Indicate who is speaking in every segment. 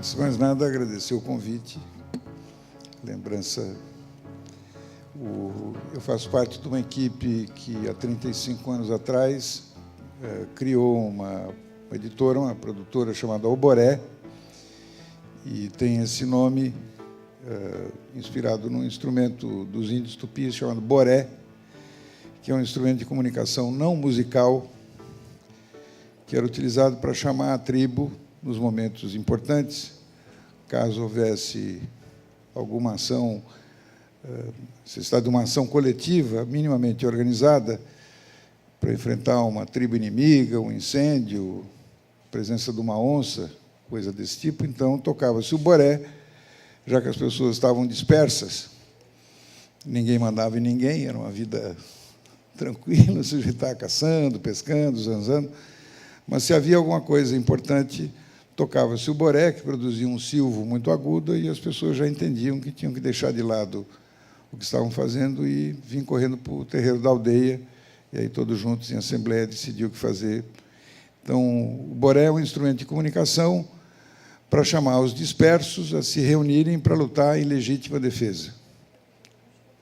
Speaker 1: Antes de mais nada, agradecer o convite. Lembrança, eu faço parte de uma equipe que, há 35 anos atrás, criou uma editora, uma produtora chamada Oboré, e tem esse nome inspirado num instrumento dos índios tupis chamado boré, que é um instrumento de comunicação não musical, que era utilizado para chamar a tribo nos momentos importantes, caso houvesse alguma ação, necessidade de uma ação coletiva, minimamente organizada, para enfrentar uma tribo inimiga, um incêndio, presença de uma onça, coisa desse tipo. Então, tocava-se o boré, já que as pessoas estavam dispersas, ninguém mandava em ninguém, era uma vida tranquila, o sujeito estava caçando, pescando, zanzando, mas se havia alguma coisa importante, tocava-se o boré, que produzia um silvo muito agudo, e as pessoas já entendiam que tinham que deixar de lado o que estavam fazendo e vir correndo para o terreiro da aldeia, e aí todos juntos, em assembleia, decidiam o que fazer. Então, o boré é um instrumento de comunicação para chamar os dispersos a se reunirem para lutar em legítima defesa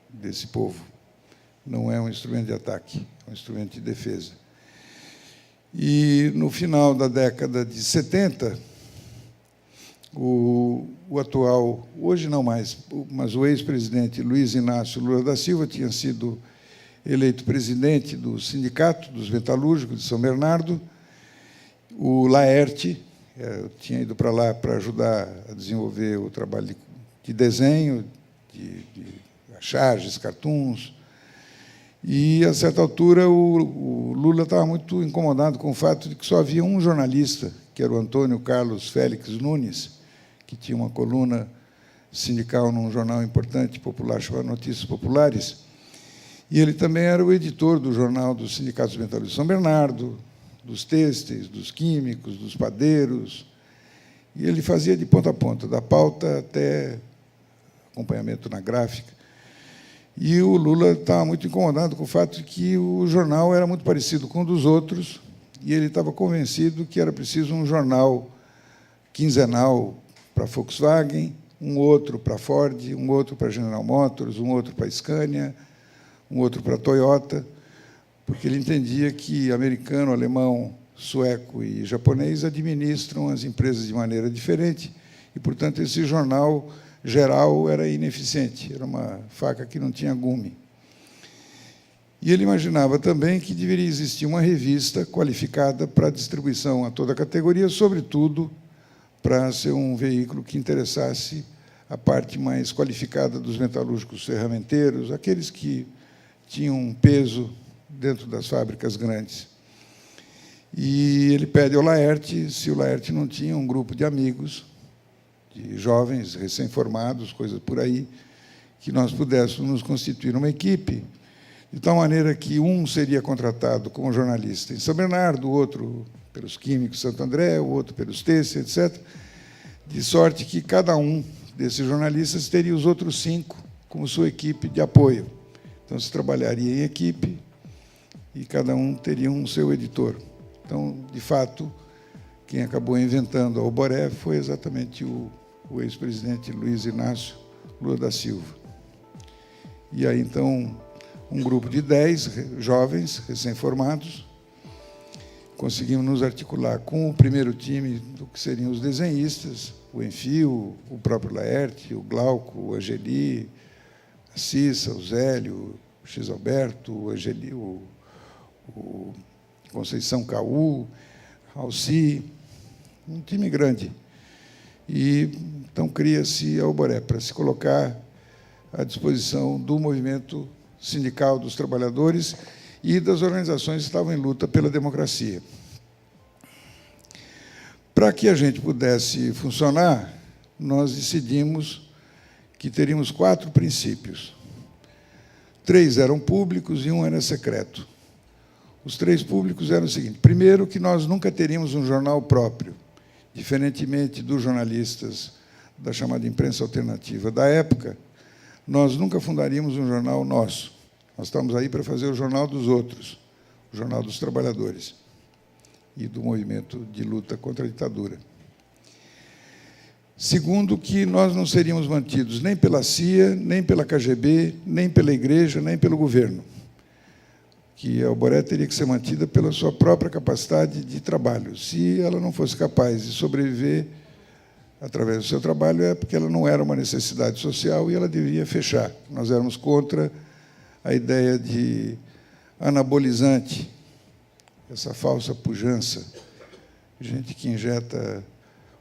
Speaker 1: desse povo. Não é um instrumento de ataque, é um instrumento de defesa. E, no final da década de 70, o atual, hoje não mais, mas o ex-presidente Luiz Inácio Lula da Silva tinha sido eleito presidente do Sindicato dos Metalúrgicos de São Bernardo. O Laerte tinha ido para lá para ajudar a desenvolver o trabalho de desenho, de charges, cartoons. E, a certa altura, o Lula estava muito incomodado com o fato de que só havia um jornalista, que era o Antônio Carlos Félix Nunes, que tinha uma coluna sindical num jornal importante, popular, chamado Notícias Populares, e ele também era o editor do jornal dos Sindicatos Metalúrgicos de São Bernardo, dos têxteis, dos químicos, dos padeiros, e ele fazia de ponta a ponta, da pauta até acompanhamento na gráfica. E o Lula estava muito incomodado com o fato de que o jornal era muito parecido com um dos outros, e ele estava convencido que era preciso um jornal quinzenal para a Volkswagen, um outro para a Ford, um outro para a General Motors, um outro para a Scania, um outro para a Toyota, porque ele entendia que americano, alemão, sueco e japonês administram as empresas de maneira diferente, e, portanto, esse jornal geral era ineficiente, era uma faca que não tinha gume. E ele imaginava também que deveria existir uma revista qualificada para distribuição a toda a categoria, sobretudo para ser um veículo que interessasse a parte mais qualificada dos metalúrgicos ferramenteiros, aqueles que tinham um peso dentro das fábricas grandes. E ele pede ao Laerte se o Laerte não tinha um grupo de amigos, de jovens recém-formados, coisas por aí, que nós pudéssemos nos constituir uma equipe, de tal maneira que um seria contratado como jornalista em São Bernardo, o outro pelos químicos de Santo André, o outro pelos têxteis, etc., de sorte que cada um desses jornalistas teria os outros 5 como sua equipe de apoio. Então, se trabalharia em equipe e cada um teria um seu editor. Então, de fato, quem acabou inventando a Oboré foi exatamente o ex-presidente Luiz Inácio Lula da Silva. E aí, então, um grupo de 10 jovens recém-formados, conseguimos nos articular com o primeiro time do que seriam os desenhistas, o Enfio, o próprio Laerte, o Glauco, o Angeli, a Cissa, o Zélio, o X Alberto, o Angeli, o Conceição Caú, Alci, um time grande. E, então, cria-se a Oboré para se colocar à disposição do movimento sindical dos trabalhadores e das organizações que estavam em luta pela democracia. Para que a gente pudesse funcionar, nós decidimos que teríamos 4 princípios. 3 eram públicos e 1 era secreto. Os 3 públicos eram o seguinte: primeiro, que nós nunca teríamos um jornal próprio, diferentemente dos jornalistas da chamada imprensa alternativa da época, nós nunca fundaríamos um jornal nosso. Nós estamos aí para fazer o jornal dos outros, o jornal dos trabalhadores e do movimento de luta contra a ditadura. Segundo, que nós não seríamos mantidos nem pela CIA, nem pela KGB, nem pela Igreja, nem pelo governo. Que a Alboré teria que ser mantida pela sua própria capacidade de trabalho. Se ela não fosse capaz de sobreviver através do seu trabalho, é porque ela não era uma necessidade social e ela devia fechar. Nós éramos contra a ideia de anabolizante, essa falsa pujança, gente que injeta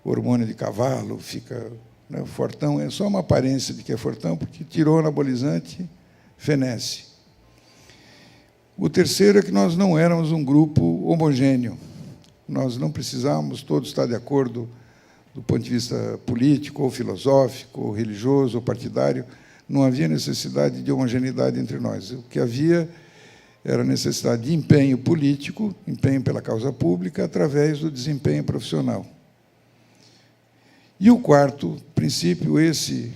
Speaker 1: hormônio de cavalo, fica, né, fortão, é só uma aparência de que é fortão, porque tirou o anabolizante, fenece. O terceiro é que nós não éramos um grupo homogêneo. Nós não precisávamos todos estar de acordo do ponto de vista político, ou filosófico, ou religioso, ou partidário. Não havia necessidade de homogeneidade entre nós. O que havia era necessidade de empenho político, empenho pela causa pública, através do desempenho profissional. E o quarto princípio, esse...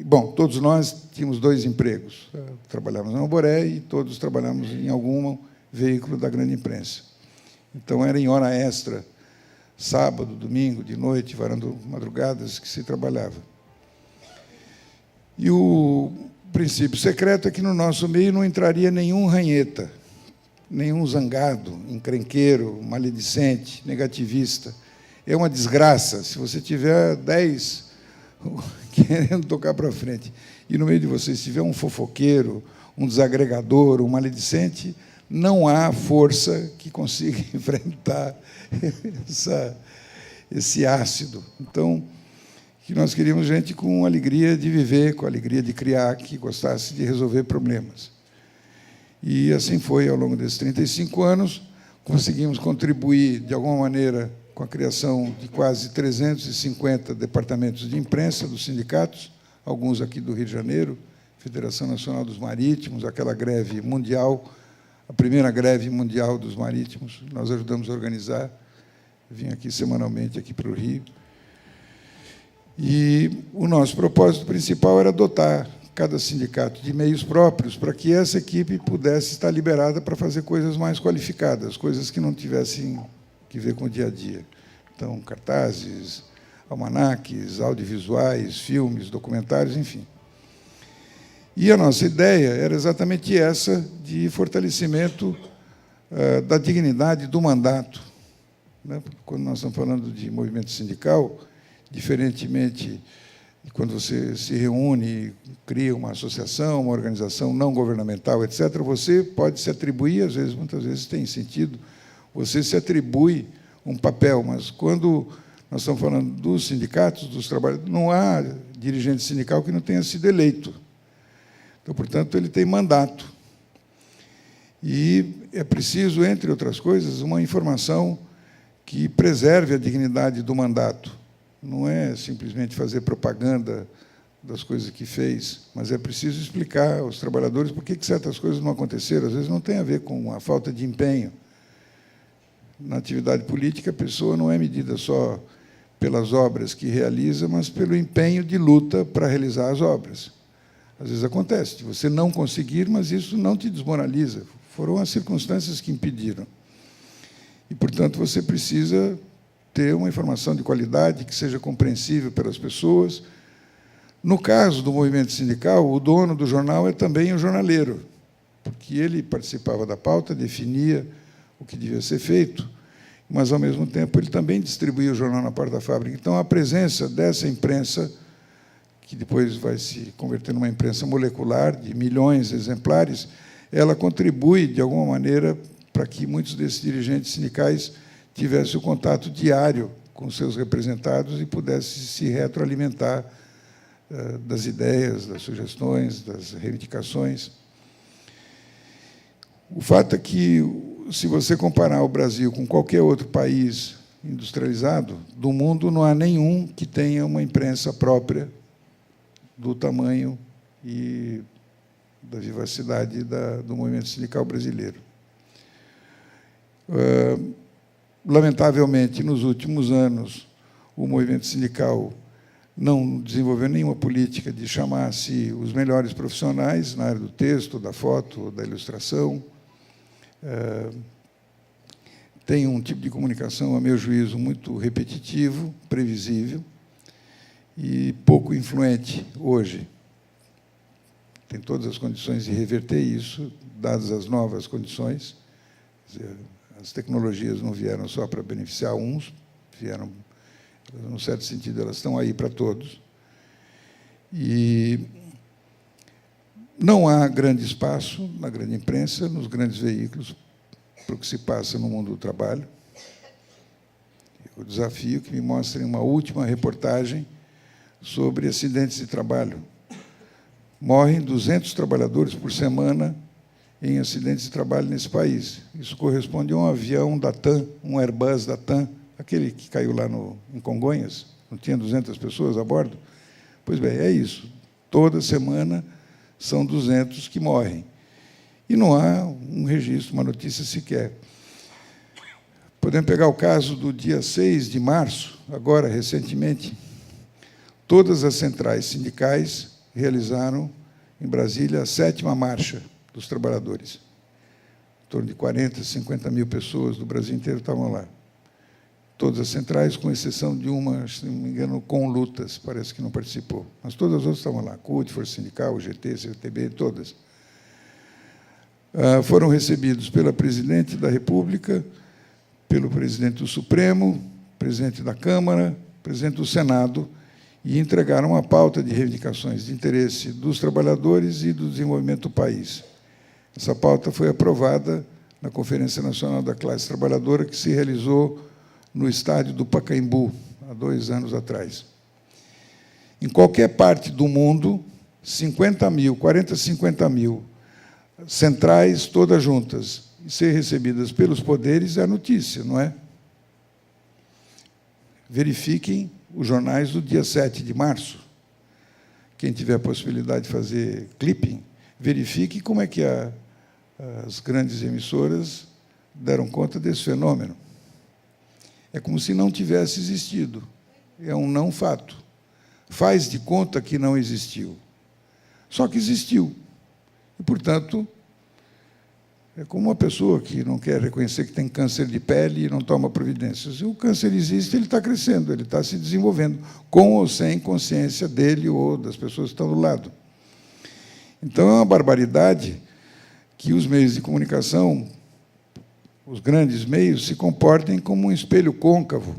Speaker 1: Bom, todos nós tínhamos 2 empregos. Trabalhávamos na Alboré e todos trabalhávamos em algum veículo da grande imprensa. Então, era em hora extra, sábado, domingo, de noite, varando madrugadas, que se trabalhava. E o princípio secreto é que no nosso meio não entraria nenhum ranheta, nenhum zangado, encrenqueiro, maledicente, negativista. É uma desgraça se você tiver 10 querendo tocar para frente e no meio de vocês tiver um fofoqueiro, um desagregador, um maledicente, não há força que consiga enfrentar esse ácido. Então, que nós queríamos gente com alegria de viver, com alegria de criar, que gostasse de resolver problemas. E assim foi ao longo desses 35 anos, conseguimos contribuir, de alguma maneira, com a criação de quase 350 departamentos de imprensa dos sindicatos, alguns aqui do Rio de Janeiro, Federação Nacional dos Marítimos, aquela greve mundial, a primeira greve mundial dos marítimos, nós ajudamos a organizar, vim aqui semanalmente aqui para o Rio. E o nosso propósito principal era dotar cada sindicato de meios próprios para que essa equipe pudesse estar liberada para fazer coisas mais qualificadas, coisas que não tivessem que ver com o dia a dia. Então, cartazes, almanaques, audiovisuais, filmes, documentários, enfim. E a nossa ideia era exatamente essa, de fortalecimento da dignidade do mandato. Né? Quando nós estamos falando de movimento sindical, diferentemente de quando você se reúne, cria uma associação, uma organização não governamental, etc., você pode se atribuir, às vezes, muitas vezes tem sentido, você se atribui um papel, mas quando nós estamos falando dos sindicatos, dos trabalhadores, não há dirigente sindical que não tenha sido eleito. Então, portanto, ele tem mandato. E é preciso, entre outras coisas, uma informação que preserve a dignidade do mandato. Não é simplesmente fazer propaganda das coisas que fez, mas é preciso explicar aos trabalhadores por que certas coisas não aconteceram. Às vezes não tem a ver com a falta de empenho. Na atividade política, a pessoa não é medida só pelas obras que realiza, mas pelo empenho de luta para realizar as obras. Às vezes acontece de você não conseguir, mas isso não te desmoraliza. Foram as circunstâncias que impediram. E, portanto, você precisa ter uma informação de qualidade que seja compreensível pelas pessoas. No caso do movimento sindical, o dono do jornal é também o jornaleiro, porque ele participava da pauta, definia o que devia ser feito, mas, ao mesmo tempo, ele também distribuía o jornal na porta da fábrica. Então, a presença dessa imprensa, que depois vai se converter numa imprensa molecular, de milhões de exemplares, ela contribui, de alguma maneira, para que muitos desses dirigentes sindicais tivessem o contato diário com seus representados e pudessem se retroalimentar das ideias, das sugestões, das reivindicações. O fato é que, se você comparar o Brasil com qualquer outro país industrializado do mundo, não há nenhum que tenha uma imprensa própria do tamanho e da vivacidade do movimento sindical brasileiro. Lamentavelmente, nos últimos anos, o movimento sindical não desenvolveu nenhuma política de chamar-se os melhores profissionais na área do texto, da foto, da ilustração. Tem um tipo de comunicação, a meu juízo, muito repetitivo, previsível, e pouco influente hoje. Tem todas as condições de reverter isso, dadas as novas condições. Quer dizer, as tecnologias não vieram só para beneficiar uns, vieram, num certo sentido, elas estão aí para todos. E não há grande espaço na grande imprensa, nos grandes veículos, para o que se passa no mundo do trabalho. O desafio que me mostrem uma última reportagem sobre acidentes de trabalho. Morrem 200 trabalhadores por semana em acidentes de trabalho nesse país. Isso corresponde a um avião da TAM, um Airbus da TAM, aquele que caiu lá em Congonhas, não tinha 200 pessoas a bordo? Pois bem, é isso. Toda semana são 200 que morrem. E não há um registro, uma notícia sequer. Podemos pegar o caso do dia 6 de março, agora, recentemente. Todas as centrais sindicais realizaram, em Brasília, a 7ª marcha dos trabalhadores. Em torno de 40, 50 mil pessoas do Brasil inteiro estavam lá. Todas as centrais, com exceção de uma, se não me engano, com lutas, parece que não participou. Mas todas as outras estavam lá. CUT, Força Sindical, o GT, CTB, todas. Foram recebidos pela Presidente da República, pelo Presidente do Supremo, Presidente da Câmara, Presidente do Senado, e entregaram uma pauta de reivindicações de interesse dos trabalhadores e do desenvolvimento do país. Essa pauta foi aprovada na Conferência Nacional da Classe Trabalhadora, que se realizou no estádio do Pacaembu, há 2 anos atrás. Em qualquer parte do mundo, 50 mil, 40, 50 mil centrais, todas juntas, e ser recebidas pelos poderes é a notícia, não é? Verifiquem os jornais do dia 7 de março. Quem tiver a possibilidade de fazer clipping, verifique como é que as grandes emissoras deram conta desse fenômeno. É como se não tivesse existido. É um não fato. Faz de conta que não existiu. Só que existiu. E, portanto, é como uma pessoa que não quer reconhecer que tem câncer de pele e não toma providências. Se o câncer existe, ele está crescendo, ele está se desenvolvendo, com ou sem consciência dele ou das pessoas que estão do lado. Então, é uma barbaridade que os meios de comunicação, os grandes meios, se comportem como um espelho côncavo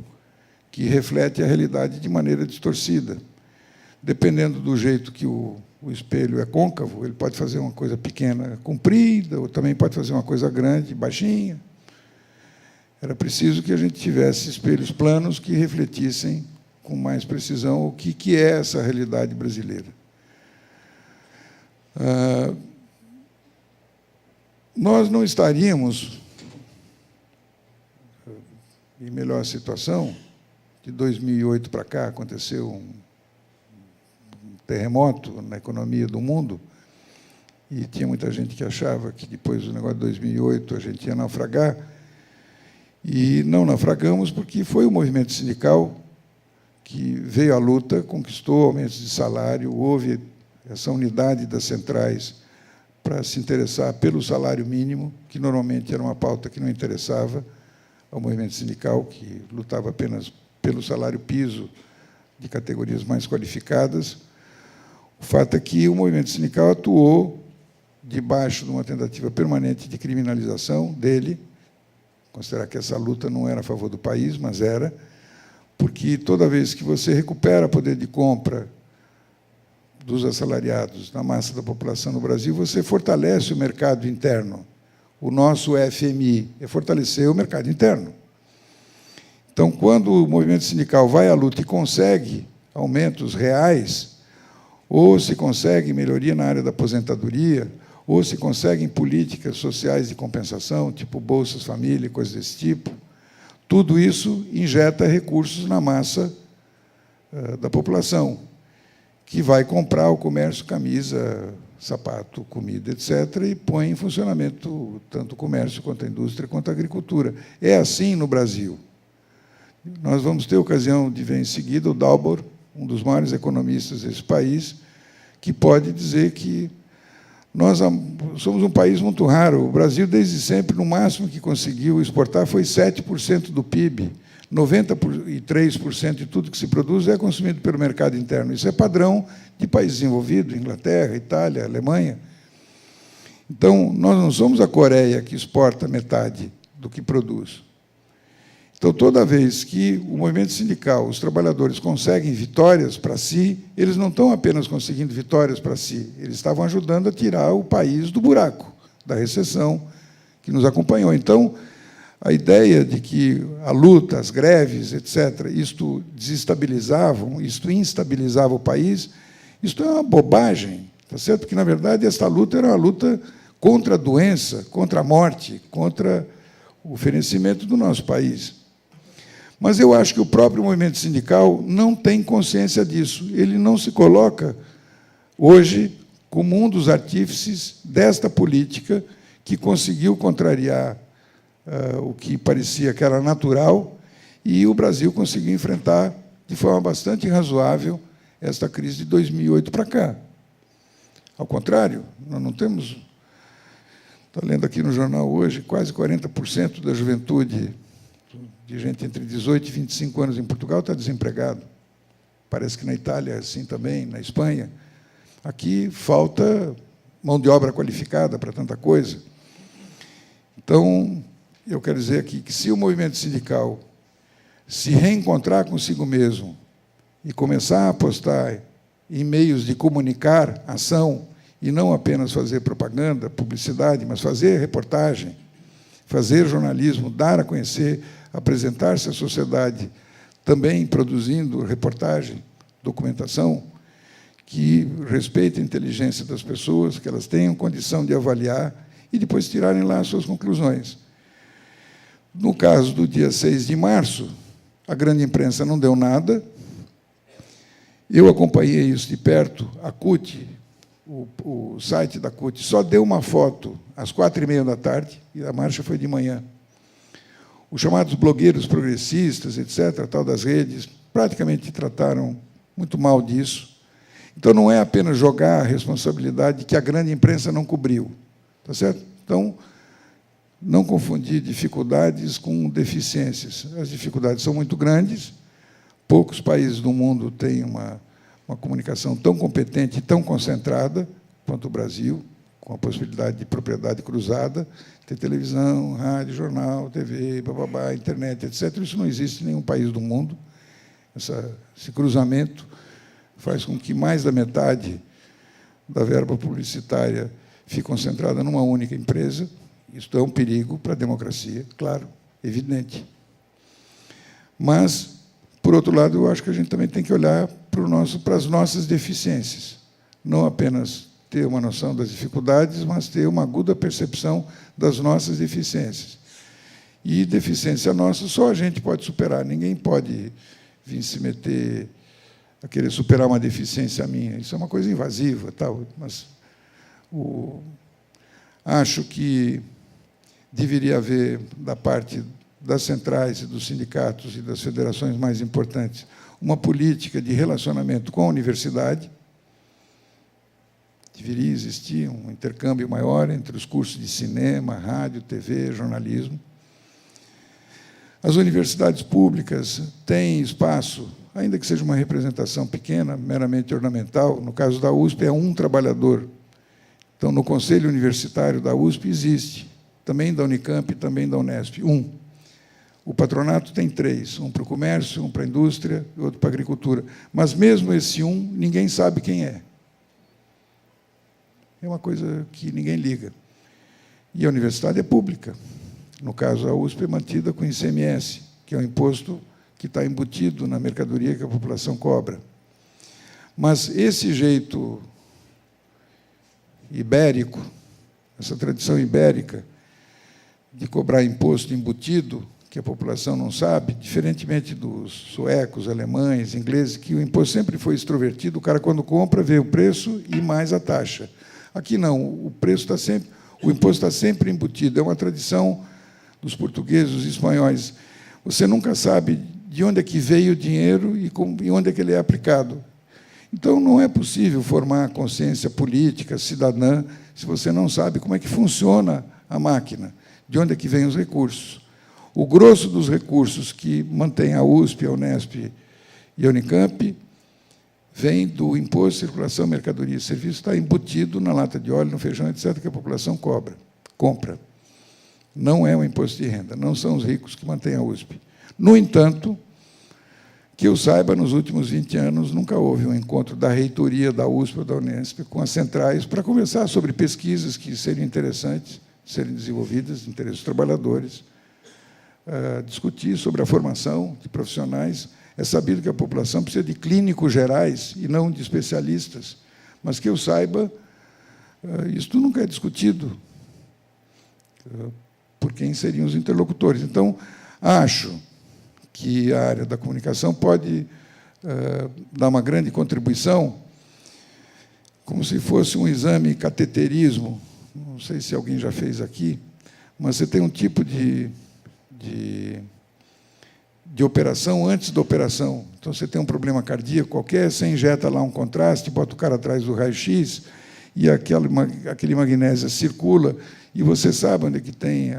Speaker 1: que reflete a realidade de maneira distorcida. Dependendo do jeito que o espelho é côncavo, ele pode fazer uma coisa pequena, comprida, ou também pode fazer uma coisa grande, baixinha. Era preciso que a gente tivesse espelhos planos que refletissem com mais precisão o que é essa realidade brasileira. Nós não estaríamos em melhor situação. De 2008 para cá aconteceu um terremoto na economia do mundo, e tinha muita gente que achava que depois do negócio de 2008 a gente ia naufragar, e não naufragamos porque foi o movimento sindical que veio à luta, conquistou aumentos de salário, houve essa unidade das centrais para se interessar pelo salário mínimo, que normalmente era uma pauta que não interessava ao movimento sindical, que lutava apenas pelo salário piso de categorias mais qualificadas. O fato é que o movimento sindical atuou debaixo de uma tentativa permanente de criminalização dele, considerar que essa luta não era a favor do país, mas era, porque toda vez que você recupera poder de compra dos assalariados na massa da população no Brasil, você fortalece o mercado interno. O nosso FMI é fortalecer o mercado interno. Então, quando o movimento sindical vai à luta e consegue aumentos reais, ou se consegue melhoria na área da aposentadoria, ou se conseguem políticas sociais de compensação, tipo Bolsas Família, coisas desse tipo, tudo isso injeta recursos na massa da população, que vai comprar o comércio, camisa, sapato, comida, etc., e põe em funcionamento tanto o comércio, quanto a indústria, quanto a agricultura. É assim no Brasil. Nós vamos ter ocasião de ver em seguida o Dalbor, um dos maiores economistas desse país, que pode dizer que nós somos um país muito raro. O Brasil, desde sempre, no máximo que conseguiu exportar foi 7% do PIB. 93% de tudo que se produz é consumido pelo mercado interno. Isso é padrão de países desenvolvidos, Inglaterra, Itália, Alemanha. Então, nós não somos a Coreia que exporta metade do que produz. Então, toda vez que o movimento sindical, os trabalhadores conseguem vitórias para si, eles não estão apenas conseguindo vitórias para si, eles estavam ajudando a tirar o país do buraco, da recessão que nos acompanhou. Então, a ideia de que a luta, as greves, etc., isto desestabilizavam, isto instabilizava o país, isto é uma bobagem, tá certo? Porque, na verdade, esta luta era uma luta contra a doença, contra a morte, contra o oferecimento do nosso país. Mas eu acho que o próprio movimento sindical não tem consciência disso. Ele não se coloca, hoje, como um dos artífices desta política que conseguiu contrariar o que parecia que era natural, e o Brasil conseguiu enfrentar, de forma bastante razoável, esta crise de 2008 para cá. Ao contrário, nós não temos... Estou lendo aqui no jornal hoje, quase 40% da juventude de gente entre 18 e 25 anos em Portugal está desempregado. Parece que na Itália é assim também, na Espanha. Aqui falta mão de obra qualificada para tanta coisa. Então, eu quero dizer aqui que, se o movimento sindical se reencontrar consigo mesmo e começar a apostar em meios de comunicar ação, e não apenas fazer propaganda, publicidade, mas fazer reportagem, fazer jornalismo, dar a conhecer, apresentar-se à sociedade, também produzindo reportagem, documentação, que respeite a inteligência das pessoas, que elas tenham condição de avaliar e depois tirarem lá as suas conclusões. No caso do dia 6 de março, a grande imprensa não deu nada. Eu acompanhei isso de perto, a CUT, o site da CUT, só deu uma foto às 4h30 e a marcha foi de manhã. Os chamados blogueiros progressistas, etc., tal das redes, praticamente trataram muito mal disso. Então, não é apenas jogar a responsabilidade que a grande imprensa não cobriu. Tá certo? Então, não confundir dificuldades com deficiências. As dificuldades são muito grandes, poucos países do mundo têm uma comunicação tão competente e tão concentrada quanto o Brasil, com a possibilidade de propriedade cruzada, ter televisão, rádio, jornal, TV, bababá, internet, etc. Isso não existe em nenhum país do mundo. Esse cruzamento faz com que mais da metade da verba publicitária fique concentrada numa única empresa. Isso é um perigo para a democracia, claro, evidente. Mas, por outro lado, eu acho que a gente também tem que olhar para as nossas deficiências. Não apenas ter uma noção das dificuldades, mas ter uma aguda percepção das nossas deficiências. E deficiência nossa só a gente pode superar. Ninguém pode vir se meter a querer superar uma deficiência minha. Isso é uma coisa invasiva, tal, mas acho que deveria haver, da parte das centrais e dos sindicatos e das federações mais importantes, uma política de relacionamento com a universidade. Deveria existir um intercâmbio maior entre os cursos de cinema, rádio, TV, jornalismo. As universidades públicas têm espaço, ainda que seja uma representação pequena, meramente ornamental. No caso da USP, é um trabalhador. Então, no Conselho Universitário da USP existe, também da Unicamp e também da Unesp, um. O patronato tem 3, um para o comércio, um para a indústria e outro para a agricultura. Mas, mesmo esse um, ninguém sabe quem é. É uma coisa que ninguém liga. E a universidade é pública. No caso, a USP é mantida com ICMS, que é um imposto que está embutido na mercadoria que a população cobra. Mas esse jeito ibérico, essa tradição ibérica de cobrar imposto embutido, que a população não sabe, diferentemente dos suecos, alemães, ingleses, que o imposto sempre foi extrovertido, o cara, quando compra, vê o preço e mais a taxa. Aqui não, o imposto está sempre embutido. É uma tradição dos portugueses, dos espanhóis. Você nunca sabe de onde é que veio o dinheiro e onde é que ele é aplicado. Então, não é possível formar consciência política, cidadã, se você não sabe como é que funciona a máquina, de onde é que vêm os recursos. O grosso dos recursos que mantém a USP, a Unesp e a Unicamp vem do imposto de circulação, mercadoria e serviço, está embutido na lata de óleo, no feijão, etc., que a população compra. Não é um imposto de renda, não são os ricos que mantêm a USP. No entanto, que eu saiba, nos últimos 20 anos, nunca houve um encontro da reitoria da USP ou da Unesp com as centrais para conversar sobre pesquisas que seriam interessantes de serem desenvolvidas, de interesse dos trabalhadores, discutir sobre a formação de profissionais. É sabido que a população precisa de clínicos gerais e não de especialistas, mas que eu saiba, isso nunca é discutido por quem seriam os interlocutores. Então, acho que a área da comunicação pode dar uma grande contribuição, como se fosse um exame cateterismo. Não sei se alguém já fez aqui, mas você tem um tipo de operação antes da operação. Então, você tem um problema cardíaco qualquer, você injeta lá um contraste, bota o cara atrás do raio-x, e aquele magnésio circula, e você sabe onde é que tem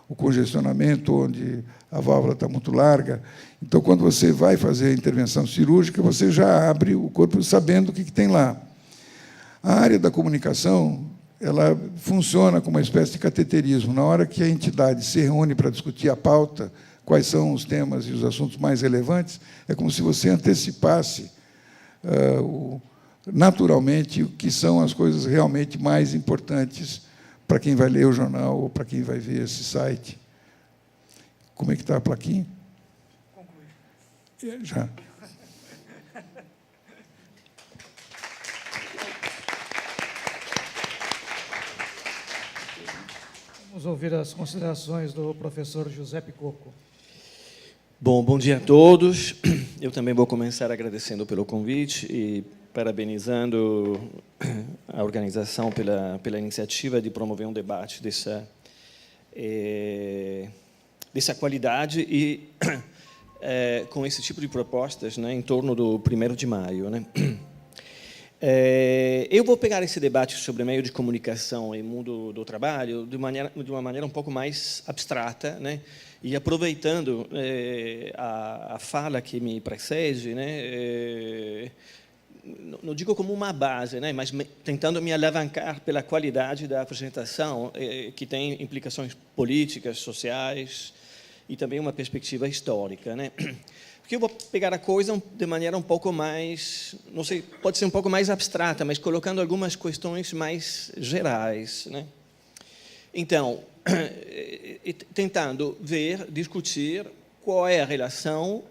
Speaker 1: o congestionamento, onde a válvula está muito larga. Então, quando você vai fazer a intervenção cirúrgica, você já abre o corpo sabendo o que tem lá. A área da comunicação, ela funciona como uma espécie de cateterismo. Na hora que a entidade se reúne para discutir a pauta, quais são os temas e os assuntos mais relevantes, é como se você antecipasse naturalmente o que são as coisas realmente mais importantes para quem vai ler o jornal ou para quem vai ver esse site. Como é que está a plaquinha? Conclui. Já.
Speaker 2: Vamos ouvir as considerações do professor José Picocco.
Speaker 3: Bom dia a todos. Eu também vou começar agradecendo pelo convite e parabenizando a organização pela iniciativa de promover um debate dessa qualidade e com esse tipo de propostas, né, em torno do 1º de maio. Né? Eu vou pegar esse debate sobre meio de comunicação e mundo do trabalho de uma maneira um pouco mais abstrata, né? E aproveitando a fala que me precede, né? Não digo como uma base, né? Mas tentando me alavancar pela qualidade da apresentação, que tem implicações políticas, sociais e também uma perspectiva histórica, né? Porque eu vou pegar a coisa de maneira um pouco mais, não sei, pode ser um pouco mais abstrata, mas colocando algumas questões mais gerais, né? Então, tentando discutir qual é a relação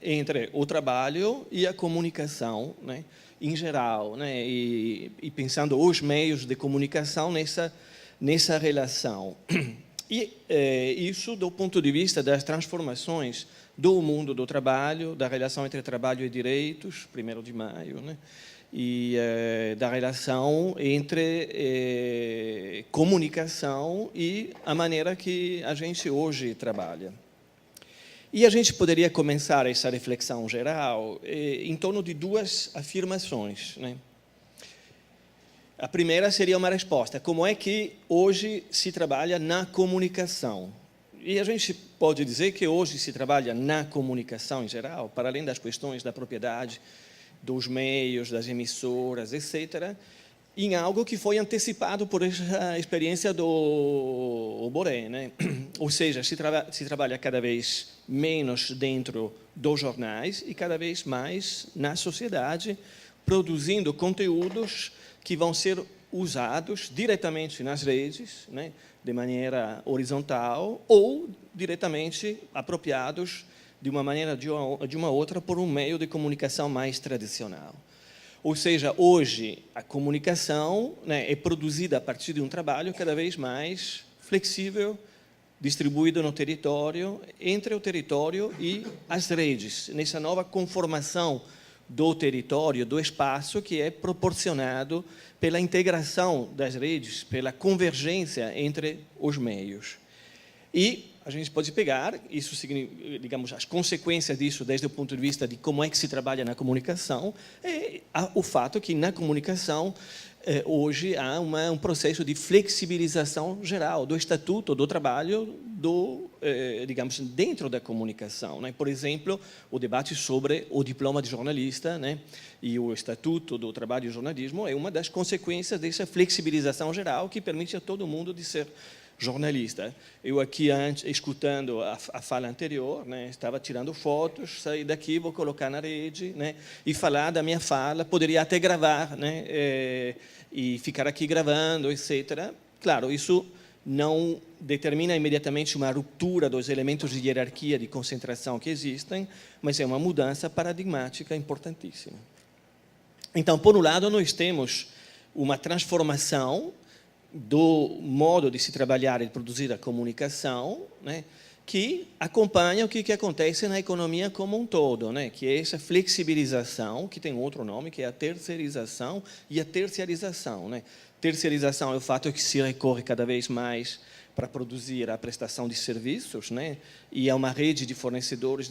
Speaker 3: entre o trabalho e a comunicação, né, em geral, né, e pensando os meios de comunicação nessa relação. E isso do ponto de vista das transformações do mundo do trabalho, da relação entre trabalho e direitos, 1º de maio, né? E da relação entre comunicação e a maneira que a gente hoje trabalha. E a gente poderia começar essa reflexão geral em torno de 2 afirmações, né? A primeira seria uma resposta: como é que hoje se trabalha na comunicação? E a gente pode dizer que hoje se trabalha na comunicação em geral, para além das questões da propriedade, dos meios, das emissoras, etc., em algo que foi antecipado por essa experiência do Boré, né? Ou seja, se trabalha cada vez menos dentro dos jornais e cada vez mais na sociedade, produzindo conteúdos que vão ser usados diretamente nas redes, né, de maneira horizontal, ou diretamente apropriados de uma maneira ou de uma outra por um meio de comunicação mais tradicional. Ou seja, hoje a comunicação, né, é produzida a partir de um trabalho cada vez mais flexível, distribuído no território, entre o território e as redes, nessa nova conformação do território, do espaço, que é proporcionado pela integração das redes, pela convergência entre os meios. E a gente pode pegar isso, digamos, as consequências disso desde o ponto de vista de como é que se trabalha na comunicação, e o fato que na comunicação hoje há um processo de flexibilização geral do estatuto do trabalho digamos, dentro da comunicação, né? Por exemplo, o debate sobre o diploma de jornalista, né? E o estatuto do trabalho de jornalismo é uma das consequências dessa flexibilização geral que permite a todo mundo de ser jornalista. Eu aqui, escutando a fala anterior, né, estava tirando fotos, saí daqui, vou colocar na rede, né, e falar da minha fala, poderia até gravar, né, e ficar aqui gravando, etc. Claro, isso não determina imediatamente uma ruptura dos elementos de hierarquia, de concentração que existem, mas é uma mudança paradigmática importantíssima. Então, por um lado, nós temos uma transformação do modo de se trabalhar e de produzir a comunicação, né, que acompanha o que acontece na economia como um todo, né, que é essa flexibilização, que tem outro nome, que é a terceirização e a terciarização, né. Terceirização é o fato que se recorre cada vez mais para produzir a prestação de serviços, né? E é uma rede de fornecedores,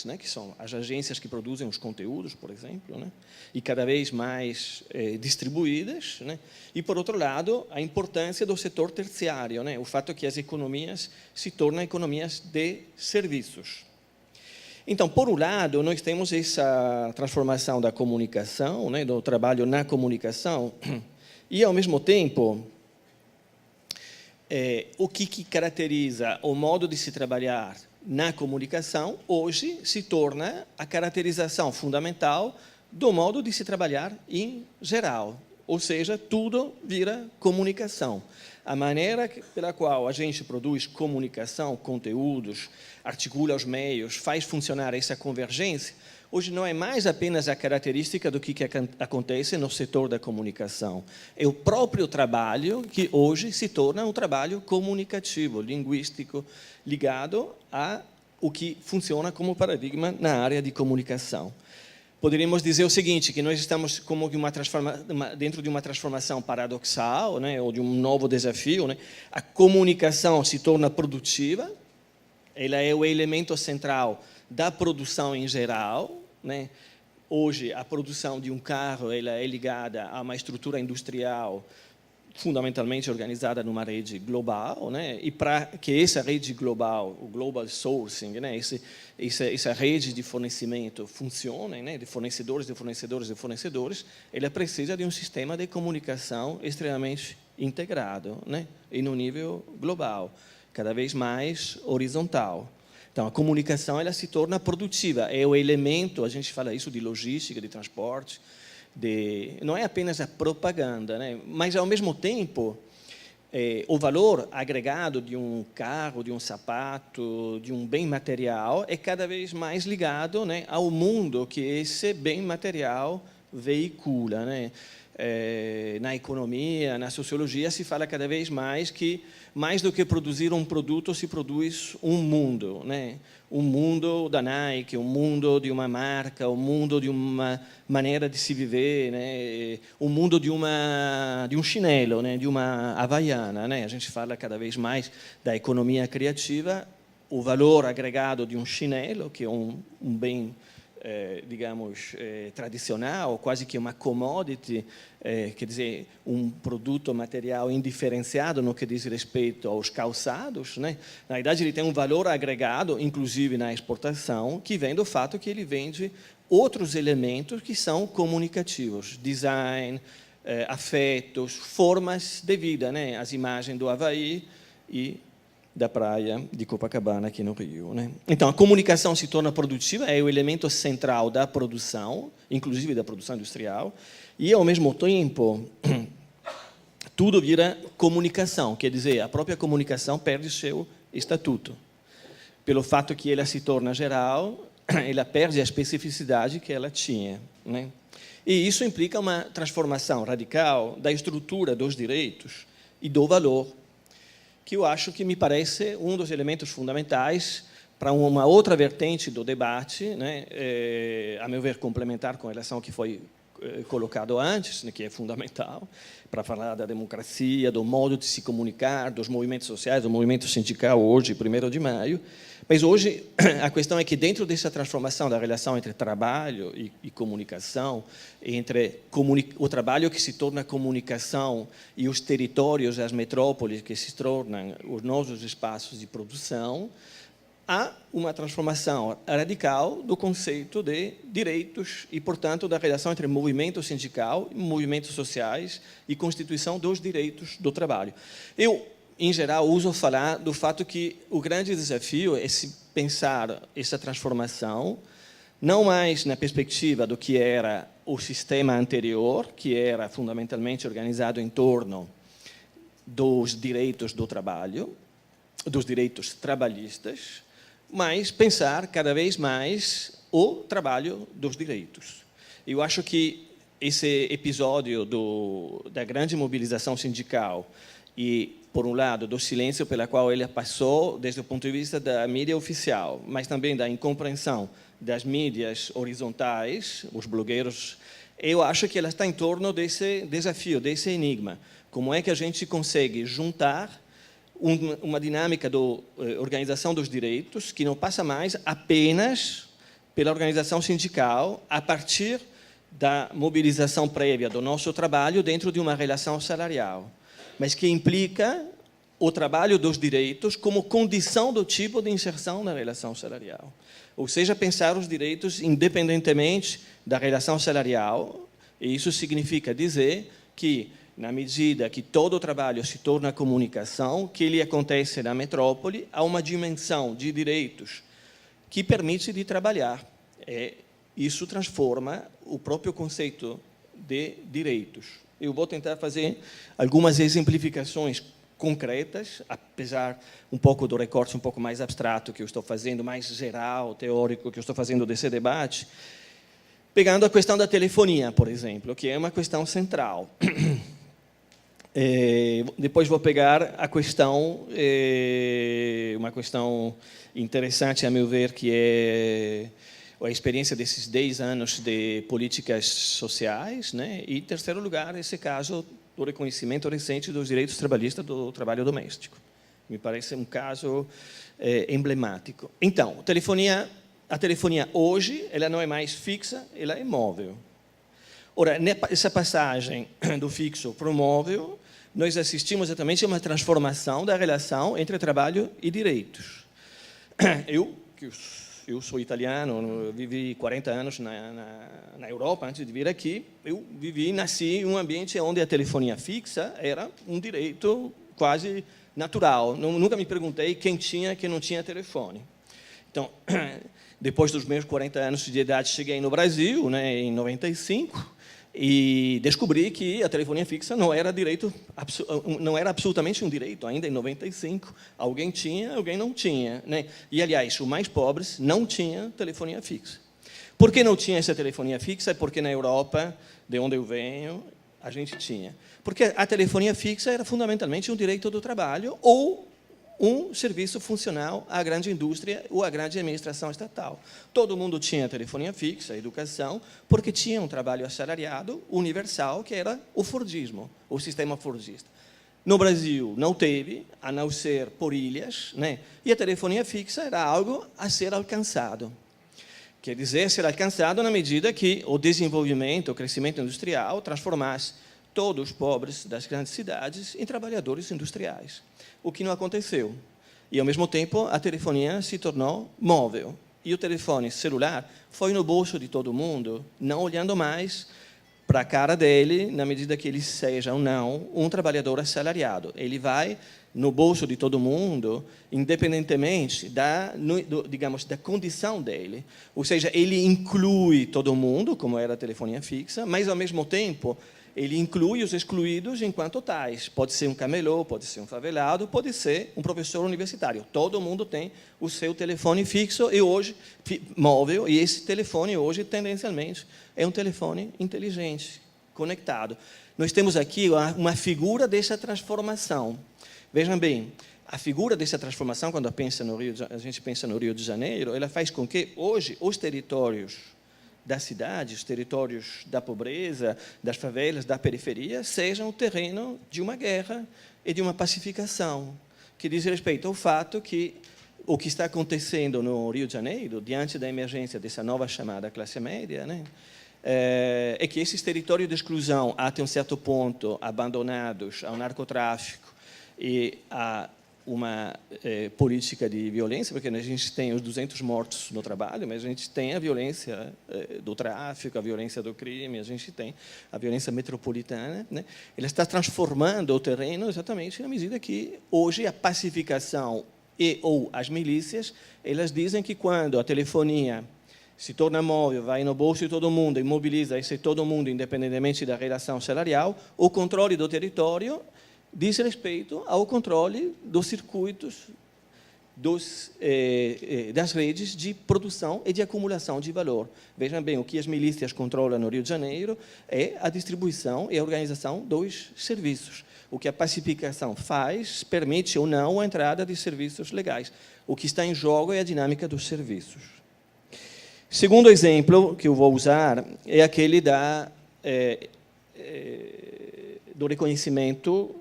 Speaker 3: né? Que são as agências que produzem os conteúdos, por exemplo, né? E cada vez mais distribuídas, né? E, por outro lado, a importância do setor terciário, né? O fato que as economias se tornam economias de serviços. Então, por um lado, nós temos essa transformação da comunicação, né? Do trabalho na comunicação, e, ao mesmo tempo, o que caracteriza o modo de se trabalhar na comunicação, hoje se torna a caracterização fundamental do modo de se trabalhar em geral. Ou seja, tudo vira comunicação. A maneira pela qual a gente produz comunicação, conteúdos, articula os meios, faz funcionar essa convergência, hoje não é mais apenas a característica do que acontece no setor da comunicação. É o próprio trabalho que hoje se torna um trabalho comunicativo, linguístico, ligado a o que funciona como paradigma na área de comunicação. Poderíamos dizer o seguinte, que nós estamos como dentro de uma transformação paradoxal, né, ou de um novo desafio, né? A comunicação se torna produtiva, ela é o elemento central da produção em geral, né? Hoje, a produção de um carro ela é ligada a uma estrutura industrial fundamentalmente organizada numa rede global, né? E para que essa rede global, o global sourcing, né? Essa rede de fornecimento funcione, né? De fornecedores, ela precisa de um sistema de comunicação extremamente integrado, né? E no nível global, cada vez mais horizontal. Então, a comunicação ela se torna produtiva, é o elemento, a gente fala isso de logística, de transporte, não é apenas a propaganda, né? Mas, ao mesmo tempo, o valor agregado de um carro, de um sapato, de um bem material, é cada vez mais ligado, né, ao mundo que esse bem material veicula, né? Na economia, na sociologia, se fala cada vez mais que, mais do que produzir um produto, se produz um mundo, né? Um mundo da Nike, um mundo de uma marca, um mundo de uma maneira de se viver, né? Um mundo de um chinelo, né? De uma havaiana, né? A gente fala cada vez mais da economia criativa, o valor agregado de um chinelo, que é um bem digamos, tradicional, quase que uma commodity, quer dizer, um produto material indiferenciado no que diz respeito aos calçados, né? Na verdade, ele tem um valor agregado, inclusive na exportação, que vem do fato que ele vende outros elementos que são comunicativos, design, afetos, formas de vida, né? As imagens do Havaí e da praia de Copacabana, aqui no Rio, né? Então, a comunicação se torna produtiva, é o elemento central da produção, inclusive da produção industrial, e, ao mesmo tempo, tudo vira comunicação, quer dizer, a própria comunicação perde seu estatuto. Pelo fato que ela se torna geral, ela perde a especificidade que ela tinha, né? E isso implica uma transformação radical da estrutura dos direitos e do valor, que eu acho que me parece um dos elementos fundamentais para uma outra vertente do debate, né? A meu ver, complementar com relação ao que foi colocado antes, né, que é fundamental, para falar da democracia, do modo de se comunicar, dos movimentos sociais, do movimento sindical hoje, 1º de maio. Mas hoje a questão é que dentro dessa transformação da relação entre trabalho e comunicação, entre o trabalho que se torna comunicação e os territórios, as metrópoles que se tornam os nossos espaços de produção, há uma transformação radical do conceito de direitos e, portanto, da relação entre movimento sindical, movimentos sociais e constituição dos direitos do trabalho. Eu, em geral, uso falar do fato que o grande desafio é se pensar essa transformação não mais na perspectiva do que era o sistema anterior, que era fundamentalmente organizado em torno dos direitos do trabalho, dos direitos trabalhistas, mas pensar cada vez mais o trabalho dos direitos. Eu acho que esse episódio da grande mobilização sindical e, por um lado, do silêncio pela qual ele passou desde o ponto de vista da mídia oficial, mas também da incompreensão das mídias horizontais, os blogueiros, eu acho que ela está em torno desse desafio, desse enigma. Como é que a gente consegue juntar uma dinâmica da organização dos direitos que não passa mais apenas pela organização sindical a partir da mobilização prévia do nosso trabalho dentro de uma relação salarial, mas que implica o trabalho dos direitos como condição do tipo de inserção na relação salarial. Ou seja, pensar os direitos independentemente da relação salarial, e isso significa dizer que, na medida que todo o trabalho se torna comunicação, que ele acontece na metrópole, há uma dimensão de direitos que permite de trabalhar. Isso transforma o próprio conceito de direitos. Eu vou tentar fazer algumas exemplificações concretas, apesar um pouco do recorte um pouco mais abstrato que eu estou fazendo, mais geral, teórico, que eu estou fazendo desse debate, pegando a questão da telefonia, por exemplo, que é uma questão central. Depois vou pegar a questão, uma questão interessante, a meu ver, que é a experiência desses 10 anos de políticas sociais, né? E, em terceiro lugar, esse caso do reconhecimento recente dos direitos trabalhistas do trabalho doméstico. Me parece um caso emblemático. Então, a telefonia hoje ela não é mais fixa, ela é móvel. Ora, nessa passagem do fixo para o móvel, nós assistimos exatamente a uma transformação da relação entre trabalho e direitos. Eu sou italiano, vivi 40 anos na Europa antes de vir aqui. Eu nasci em um ambiente onde a telefonia fixa era um direito quase natural. Nunca me perguntei quem tinha e quem não tinha telefone. Então, depois dos meus 40 anos de idade, cheguei no Brasil, né, em 95, e descobri que a telefonia fixa não era absolutamente um direito, ainda em 95. Alguém tinha, alguém não tinha, né? E, aliás, os mais pobres não tinham telefonia fixa. Por que não tinha essa telefonia fixa? Porque na Europa, de onde eu venho, a gente tinha. Porque a telefonia fixa era fundamentalmente um direito do trabalho ou um serviço funcional à grande indústria ou à grande administração estatal. Todo mundo tinha telefonia fixa, educação, porque tinha um trabalho assalariado universal, que era o Fordismo, o sistema fordista. No Brasil não teve, a não ser por ilhas, né? E a telefonia fixa era algo a ser alcançado. Quer dizer, ser alcançado na medida que o desenvolvimento, o crescimento industrial transformasse todos os pobres das grandes cidades em trabalhadores industriais. O que não aconteceu. E, ao mesmo tempo, a telefonia se tornou móvel. E o telefone celular foi no bolso de todo mundo, não olhando mais para a cara dele, na medida que ele seja ou não um trabalhador assalariado. Ele vai no bolso de todo mundo, independentemente da condição dele. Ou seja, ele inclui todo mundo, como era a telefonia fixa, mas, ao mesmo tempo, ele inclui os excluídos enquanto tais. Pode ser um camelô, pode ser um favelado, pode ser um professor universitário. Todo mundo tem o seu telefone fixo e hoje móvel, e esse telefone hoje, tendencialmente, é um telefone inteligente, conectado. Nós temos aqui uma figura dessa transformação. Vejam bem, a figura dessa transformação, quando a gente pensa no Rio de Janeiro, ela faz com que, hoje, os territórios das cidades, territórios da pobreza, das favelas, da periferia, sejam o terreno de uma guerra e de uma pacificação, que diz respeito ao fato que o que está acontecendo no Rio de Janeiro, diante da emergência dessa nova chamada classe média, né, é que esses territórios de exclusão, até um certo ponto, abandonados ao narcotráfico e a uma política de violência, porque a gente tem os 200 mortos no trabalho, mas a gente tem a violência do tráfico, a violência do crime, a gente tem a violência metropolitana, né? Ela está transformando o terreno exatamente na medida que, hoje, a pacificação ou as milícias, elas dizem que quando a telefonia se torna móvel, vai no bolso de todo mundo, imobiliza esse todo mundo, independentemente da relação salarial, o controle do território diz respeito ao controle dos circuitos, das redes de produção e de acumulação de valor. Vejam bem, o que as milícias controlam no Rio de Janeiro é a distribuição e a organização dos serviços. O que a pacificação faz, permite ou não a entrada de serviços legais. O que está em jogo é a dinâmica dos serviços. Segundo exemplo que eu vou usar é aquele do reconhecimento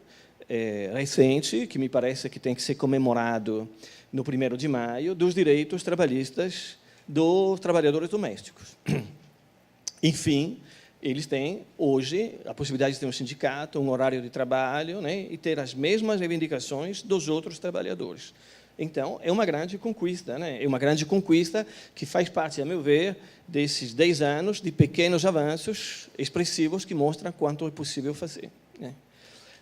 Speaker 3: recente, que me parece que tem que ser comemorado no 1º de maio, dos direitos trabalhistas dos trabalhadores domésticos. Enfim, eles têm, hoje, a possibilidade de ter um sindicato, um horário de trabalho, né, e ter as mesmas reivindicações dos outros trabalhadores. Então, é uma grande conquista, né? É uma grande conquista que faz parte, a meu ver, desses 10 anos de pequenos avanços expressivos que mostram quanto é possível fazer, né?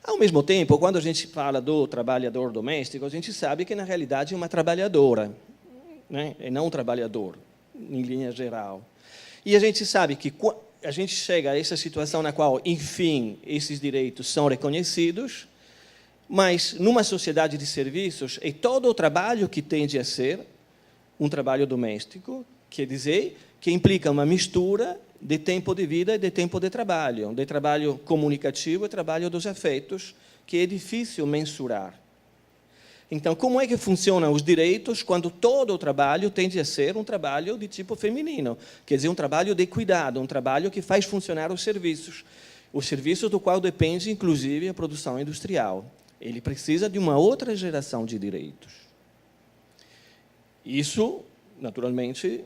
Speaker 3: Ao mesmo tempo, quando a gente fala do trabalhador doméstico, a gente sabe que, na realidade, é uma trabalhadora, né? E não um trabalhador, em linha geral. E a gente sabe que a gente chega a essa situação na qual, enfim, esses direitos são reconhecidos, mas, numa sociedade de serviços, é todo o trabalho que tende a ser um trabalho doméstico, quer dizer, que implica uma mistura de tempo de vida e de tempo de trabalho comunicativo e trabalho dos afetos, que é difícil mensurar. Então, como é que funcionam os direitos quando todo o trabalho tende a ser um trabalho de tipo feminino? Quer dizer, um trabalho de cuidado, um trabalho que faz funcionar os serviços do qual depende, inclusive, a produção industrial. Ele precisa de uma outra geração de direitos. Isso, naturalmente,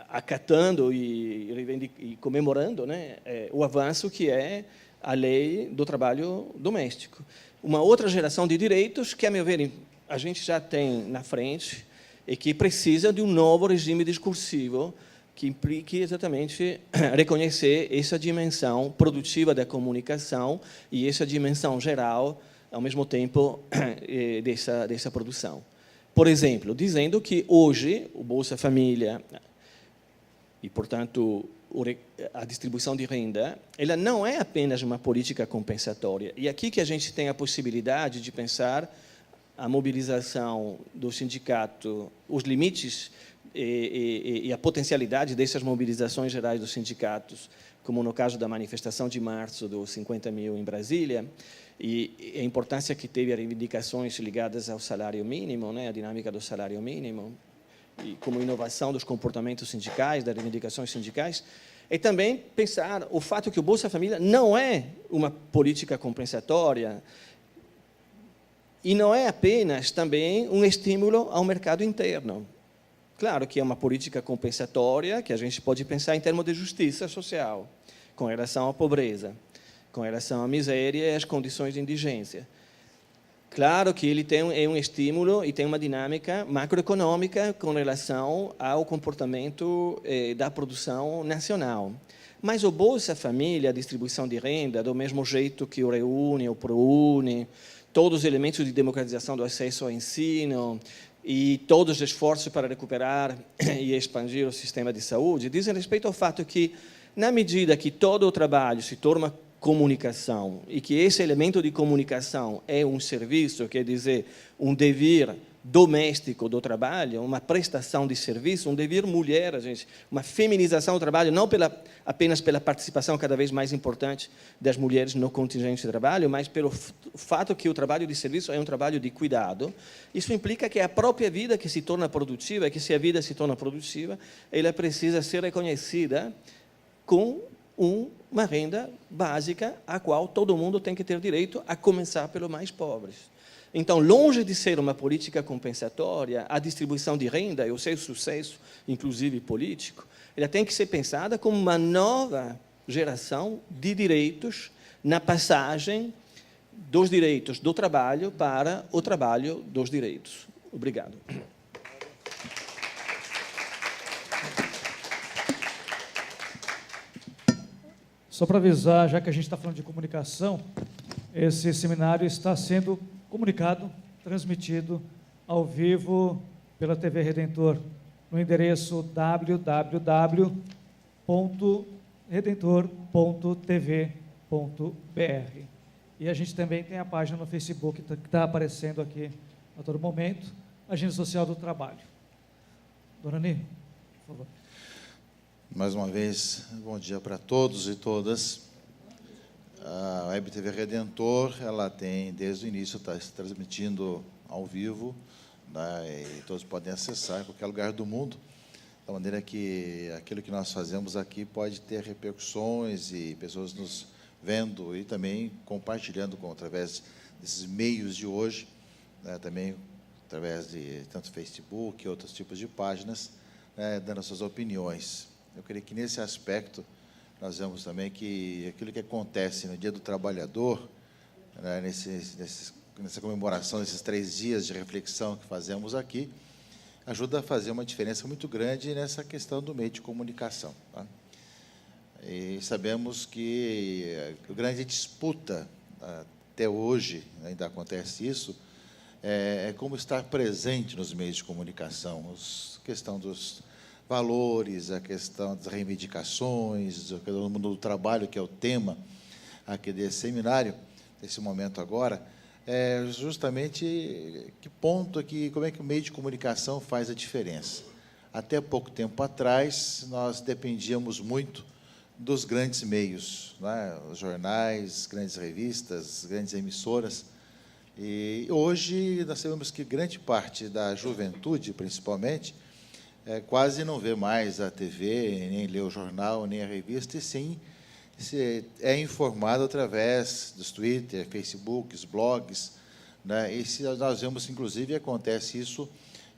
Speaker 3: acatando e comemorando, né, o avanço que é a lei do trabalho doméstico. Uma outra geração de direitos que, a meu ver, a gente já tem na frente e que precisa de um novo regime discursivo que implique exatamente reconhecer essa dimensão produtiva da comunicação e essa dimensão geral, ao mesmo tempo, dessa produção. Por exemplo, dizendo que hoje o Bolsa Família e, portanto, a distribuição de renda, ela não é apenas uma política compensatória. E aqui que a gente tem a possibilidade de pensar a mobilização do sindicato, os limites e a potencialidade dessas mobilizações gerais dos sindicatos, como no caso da manifestação de março dos 50 mil em Brasília, e a importância que teve as reivindicações ligadas ao salário mínimo, né, a dinâmica do salário mínimo, e como inovação dos comportamentos sindicais, das reivindicações sindicais, é também pensar o fato que o Bolsa Família não é uma política compensatória e não é apenas também um estímulo ao mercado interno. Claro que é uma política compensatória que a gente pode pensar em termos de justiça social, com relação à pobreza, com relação à miséria e às condições de indigência. Claro que ele é um estímulo e tem uma dinâmica macroeconômica com relação ao comportamento da produção nacional. Mas o Bolsa Família, a distribuição de renda, do mesmo jeito que o Reúne, o ProUni, todos os elementos de democratização do acesso ao ensino e todos os esforços para recuperar e expandir o sistema de saúde, dizem respeito ao fato que, na medida que todo o trabalho se torna comunicação e que esse elemento de comunicação é um serviço, quer dizer, um dever doméstico do trabalho, uma prestação de serviço, um dever mulher, uma feminização do trabalho, não apenas pela participação cada vez mais importante das mulheres no contingente de trabalho, mas pelo fato que o trabalho de serviço é um trabalho de cuidado. Isso implica que a própria vida que se torna produtiva, que se a vida se torna produtiva, ela precisa ser reconhecida com uma renda básica a qual todo mundo tem que ter direito, a começar pelos mais pobres. Então, longe de ser uma política compensatória, a distribuição de renda e o seu sucesso, inclusive político, ela tem que ser pensada como uma nova geração de direitos na passagem dos direitos do trabalho para o trabalho dos direitos. Obrigado.
Speaker 2: Só para avisar, já que a gente está falando de comunicação, esse seminário está sendo comunicado, transmitido ao vivo pela TV Redentor, no endereço www.redentor.tv.br. E a gente também tem a página no Facebook, que está aparecendo aqui a todo momento, Agenda Social do Trabalho. Dona Ni, por favor.
Speaker 4: Mais uma vez, bom dia para todos e todas. A Web TV Redentor, ela tem, desde o início, está se transmitindo ao vivo, né, e todos podem acessar em qualquer lugar do mundo, da maneira que aquilo que nós fazemos aqui pode ter repercussões e pessoas nos vendo e também compartilhando através desses meios de hoje, né, também através de tanto Facebook e outros tipos de páginas, né, dando as suas opiniões. Eu creio que, nesse aspecto, nós vemos também que aquilo que acontece no Dia do Trabalhador, né, nessa comemoração desses 3 dias de reflexão que fazemos aqui, ajuda a fazer uma diferença muito grande nessa questão do meio de comunicação. Tá? E sabemos que a grande disputa, até hoje, ainda acontece isso, é como estar presente nos meios de comunicação, a questão dos valores, a questão das reivindicações, o mundo do trabalho, que é o tema aqui desse seminário, nesse momento agora, é justamente que ponto aqui, como é que o meio de comunicação faz a diferença. Até pouco tempo atrás, nós dependíamos muito dos grandes meios, né? Os jornais, grandes revistas, grandes emissoras, e hoje nós sabemos que grande parte da juventude, principalmente, quase não vê mais a TV, nem lê o jornal, nem a revista, e sim é informado através dos Twitter, Facebooks, blogs, né? E nós vemos, inclusive, acontece isso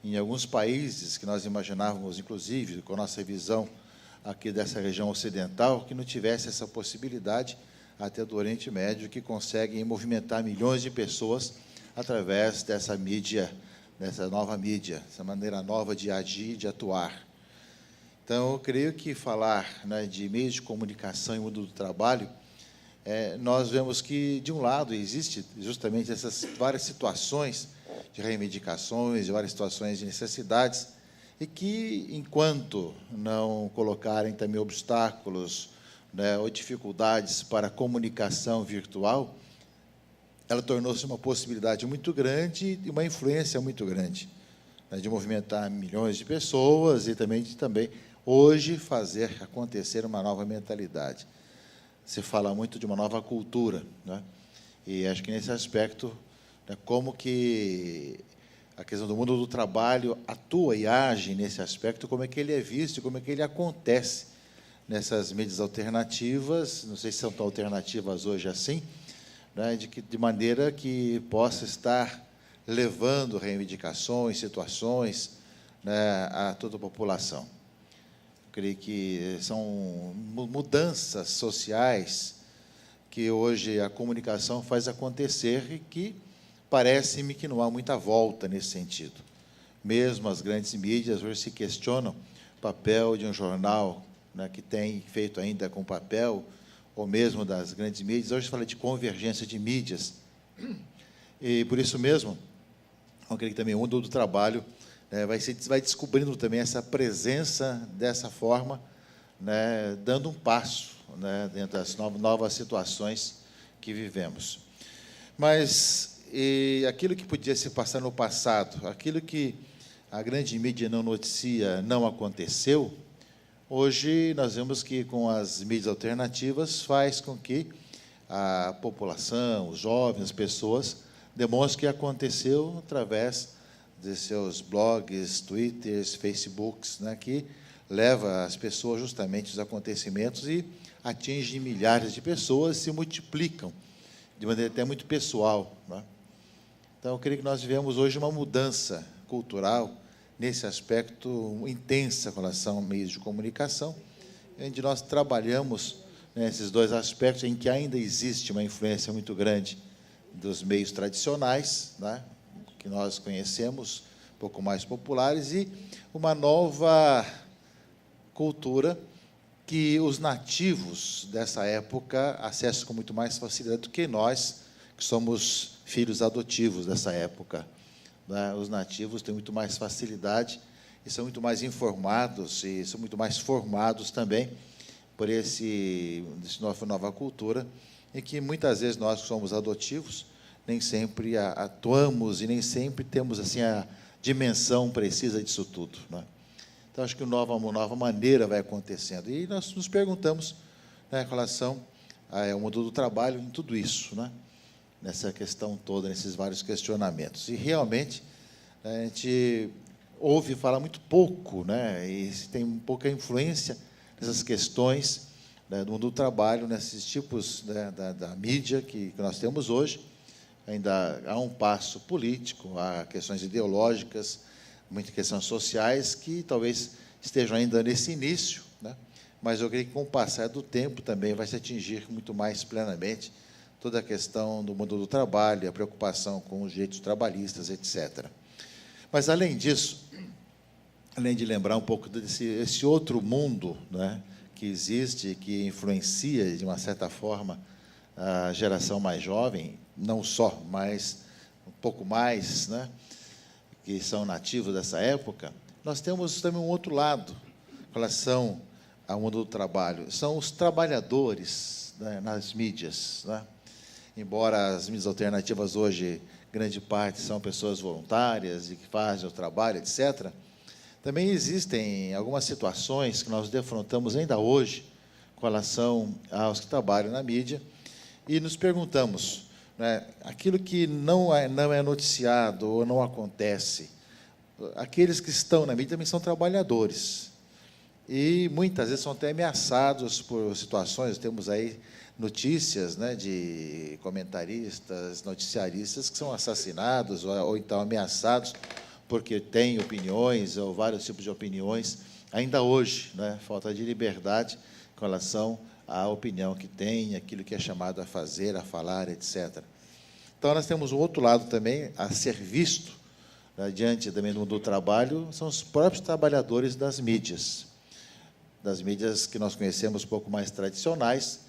Speaker 4: em alguns países que nós imaginávamos, inclusive, com a nossa visão aqui dessa região ocidental, que não tivesse essa possibilidade, até do Oriente Médio, que conseguem movimentar milhões de pessoas através dessa mídia, dessa nova mídia, essa maneira nova de agir, de atuar. Então, eu creio que falar, né, de meios de comunicação e mundo do trabalho, nós vemos que, de um lado, existe justamente essas várias situações de reivindicações, de várias situações de necessidades, e que, enquanto não colocarem também obstáculos, né, ou dificuldades para a comunicação virtual, ela tornou-se uma possibilidade muito grande e uma influência muito grande, né, de movimentar milhões de pessoas e também hoje, fazer acontecer uma nova mentalidade. Se fala muito de uma nova cultura, né? E acho que, nesse aspecto, né, como que a questão do mundo do trabalho atua e age nesse aspecto, como é que ele é visto, como é que ele acontece nessas mídias alternativas, não sei se são tão alternativas hoje assim, né, de maneira que possa estar levando reivindicações, situações, né, a toda a população. Eu creio que são mudanças sociais que hoje a comunicação faz acontecer e que parece-me que não há muita volta nesse sentido. Mesmo as grandes mídias hoje se questionam o papel de um jornal, né, que tem feito ainda com papel, ou mesmo das grandes mídias. Hoje se fala de convergência de mídias. E, por isso mesmo, eu creio que também o mundo do trabalho, né, vai descobrindo também essa presença dessa forma, né, dando um passo, né, dentro das novas situações que vivemos. Mas e aquilo que podia se passar no passado, aquilo que a grande mídia não noticia, não aconteceu, hoje nós vemos que, com as mídias alternativas, faz com que a população, os jovens, as pessoas, demonstrem que aconteceu através de seus blogs, twitters, facebooks, né, que leva as pessoas justamente os acontecimentos e atinge milhares de pessoas, se multiplicam de maneira até muito pessoal, né? Então, eu creio que nós vivemos hoje uma mudança cultural nesse aspecto intensa com relação a meios de comunicação, onde nós trabalhamos nesses dois aspectos em que ainda existe uma influência muito grande dos meios tradicionais, né, que nós conhecemos, um pouco mais populares, e uma nova cultura que os nativos dessa época acessam com muito mais facilidade do que nós, que somos filhos adotivos dessa época, né? Os nativos têm muito mais facilidade e são muito mais informados e são muito mais formados também por essa nova cultura, em que muitas vezes nós que somos adotivos nem sempre atuamos e nem sempre temos assim a dimensão precisa disso tudo, né? Então, acho que uma nova maneira vai acontecendo. E nós nos perguntamos, né, em relação ao mundo do trabalho, em tudo isso, né, nessa questão toda, nesses vários questionamentos. E, realmente, a gente ouve falar muito pouco, né, e tem pouca influência nessas questões, né, do mundo do trabalho, nesses tipos, né, da mídia que nós temos hoje. Ainda há um passo político, há questões ideológicas, muitas questões sociais que talvez estejam ainda nesse início, né? Mas eu creio que, com o passar do tempo, também vai se atingir muito mais plenamente toda a questão do mundo do trabalho, a preocupação com os direitos trabalhistas, etc. Mas, além disso, além de lembrar um pouco desse outro mundo, né, que existe, que influencia, de uma certa forma, a geração mais jovem, não só, mas um pouco mais, né, que são nativos dessa época, nós temos também um outro lado em relação ao mundo do trabalho. São os trabalhadores, né, nas mídias, né? Embora as mídias alternativas hoje, grande parte, são pessoas voluntárias e que fazem o trabalho, etc., também existem algumas situações que nós defrontamos ainda hoje com relação aos que trabalham na mídia e nos perguntamos, né, aquilo que não é noticiado ou não acontece, aqueles que estão na mídia também são trabalhadores e muitas vezes são até ameaçados por situações. Temos aí notícias, né, de comentaristas, noticiaristas que são assassinados ou então ameaçados porque têm opiniões ou vários tipos de opiniões ainda hoje, né, falta de liberdade com relação à opinião que tem, aquilo que é chamado a fazer, a falar, etc. Então, nós temos um outro lado também a ser visto, né, diante também do mundo do trabalho, são os próprios trabalhadores das mídias que nós conhecemos um pouco mais tradicionais,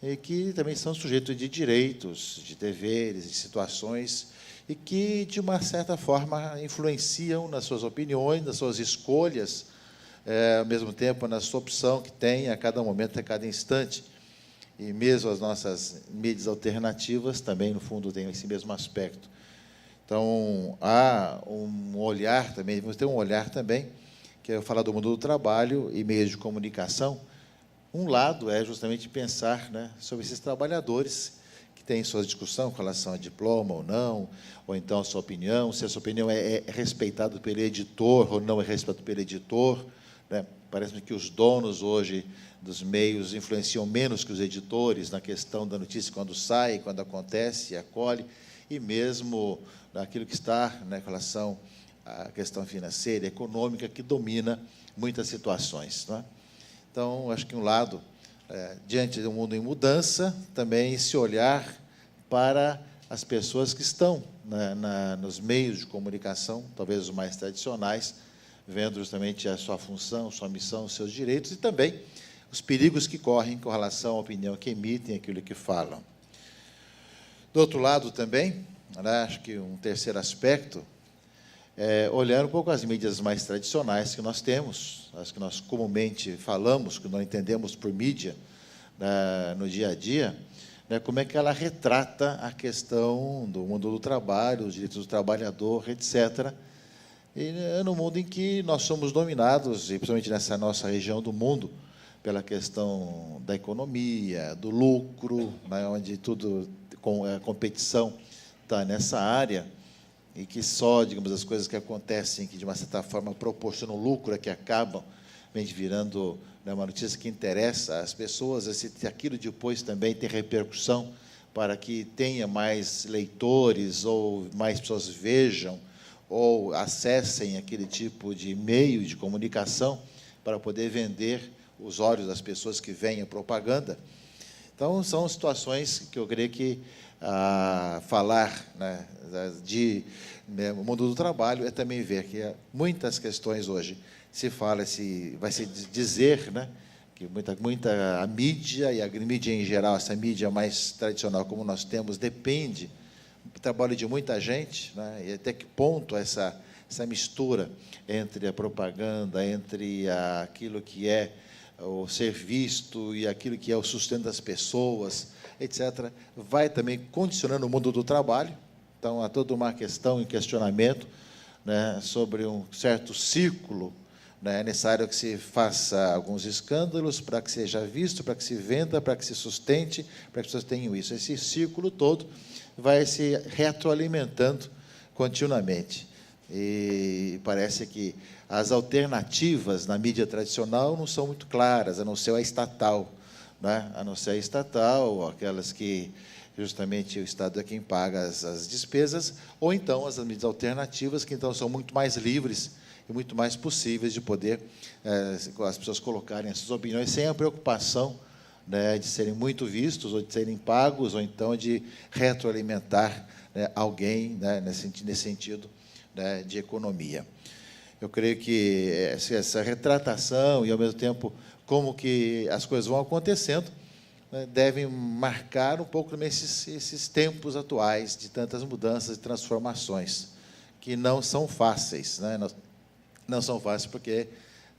Speaker 4: e que também são sujeitos de direitos, de deveres, de situações, e que, de uma certa forma, influenciam nas suas opiniões, nas suas escolhas, ao mesmo tempo na sua opção que tem a cada momento, a cada instante. E mesmo as nossas mídias alternativas também, no fundo, têm esse mesmo aspecto. Então, há um olhar também, vamos ter um olhar também, que é falar do mundo do trabalho e meios de comunicação. Um lado é justamente pensar, né, sobre esses trabalhadores que têm sua discussão com relação a diploma ou então a sua opinião, se a sua opinião é respeitada pelo editor ou não é respeitada pelo editor, né? Parece-me que os donos hoje dos meios influenciam menos que os editores na questão da notícia quando sai, quando acontece, acolhe, e mesmo naquilo que está, né, em relação à questão financeira e econômica, que domina muitas situações, né? Então, acho que um lado, diante de um mundo em mudança, também esse olhar para as pessoas que estão, né, nos meios de comunicação, talvez os mais tradicionais, vendo justamente a sua função, sua missão, os seus direitos e também os perigos que correm com relação à opinião que emitem, aquilo que falam. Do outro lado também, né, acho que um terceiro aspecto é olhar um pouco as mídias mais tradicionais que nós temos, as que nós comumente falamos, que nós entendemos por mídia, no dia a dia, né, como é que ela retrata a questão do mundo do trabalho, os direitos do trabalhador, etc. E no mundo em que nós somos dominados, e principalmente nessa nossa região do mundo, pela questão da economia, do lucro, né, onde tudo, a competição está nessa área, e que só, digamos, as coisas que acontecem, que de uma certa forma proporcionam lucro, é que acabam virando, né, uma notícia que interessa às pessoas, se aquilo depois também tem repercussão para que tenha mais leitores, ou mais pessoas vejam, ou acessem aquele tipo de meio de comunicação para poder vender os olhos das pessoas que veem a propaganda. Então, são situações que eu creio que falar, né, o mundo do trabalho é também ver que muitas questões hoje se fala, vai se dizer, né, que muita a mídia, e a mídia em geral, essa mídia mais tradicional como nós temos, depende do trabalho de muita gente, né, e até que ponto essa mistura entre a propaganda, entre aquilo que é o ser visto e aquilo que é o sustento das pessoas, etc., vai também condicionando o mundo do trabalho. Então, há toda uma questão, um questionamento, né, sobre um certo círculo, né. É necessário que se faça alguns escândalos para que seja visto, para que se venda, para que se sustente, para que as pessoas tenham isso. Esse círculo todo vai se retroalimentando continuamente. E parece que as alternativas na mídia tradicional não são muito claras, a não ser a estatal, né? A não ser a estatal, aquelas que justamente o Estado é quem paga as despesas, ou então as mídias alternativas, que então são muito mais livres e muito mais possíveis de poder as pessoas colocarem as suas opiniões sem a preocupação, né, de serem muito vistos, ou de serem pagos, ou então de retroalimentar, né, alguém, né, nesse sentido, né, de economia. Eu creio que essa retratação e, ao mesmo tempo, como que as coisas vão acontecendo, né, devem marcar um pouco também esses tempos atuais de tantas mudanças e transformações, que não são fáceis, né? Não são fáceis porque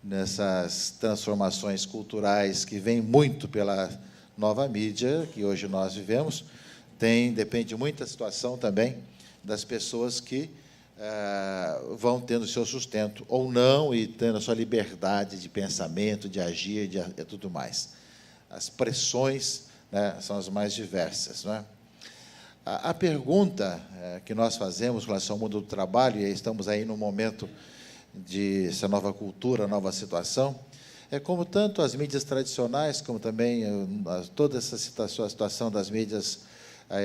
Speaker 4: nessas transformações culturais que vêm muito pela nova mídia que hoje nós vivemos, depende muito da situação também das pessoas que vão tendo seu sustento ou não, e tendo a sua liberdade de pensamento, de agir, e tudo mais. As pressões, né, são as mais diversas, não é? A pergunta que nós fazemos com relação ao mundo do trabalho, e estamos aí no momento dessa nova cultura, nova situação, é como tanto as mídias tradicionais, como também toda essa situação das mídias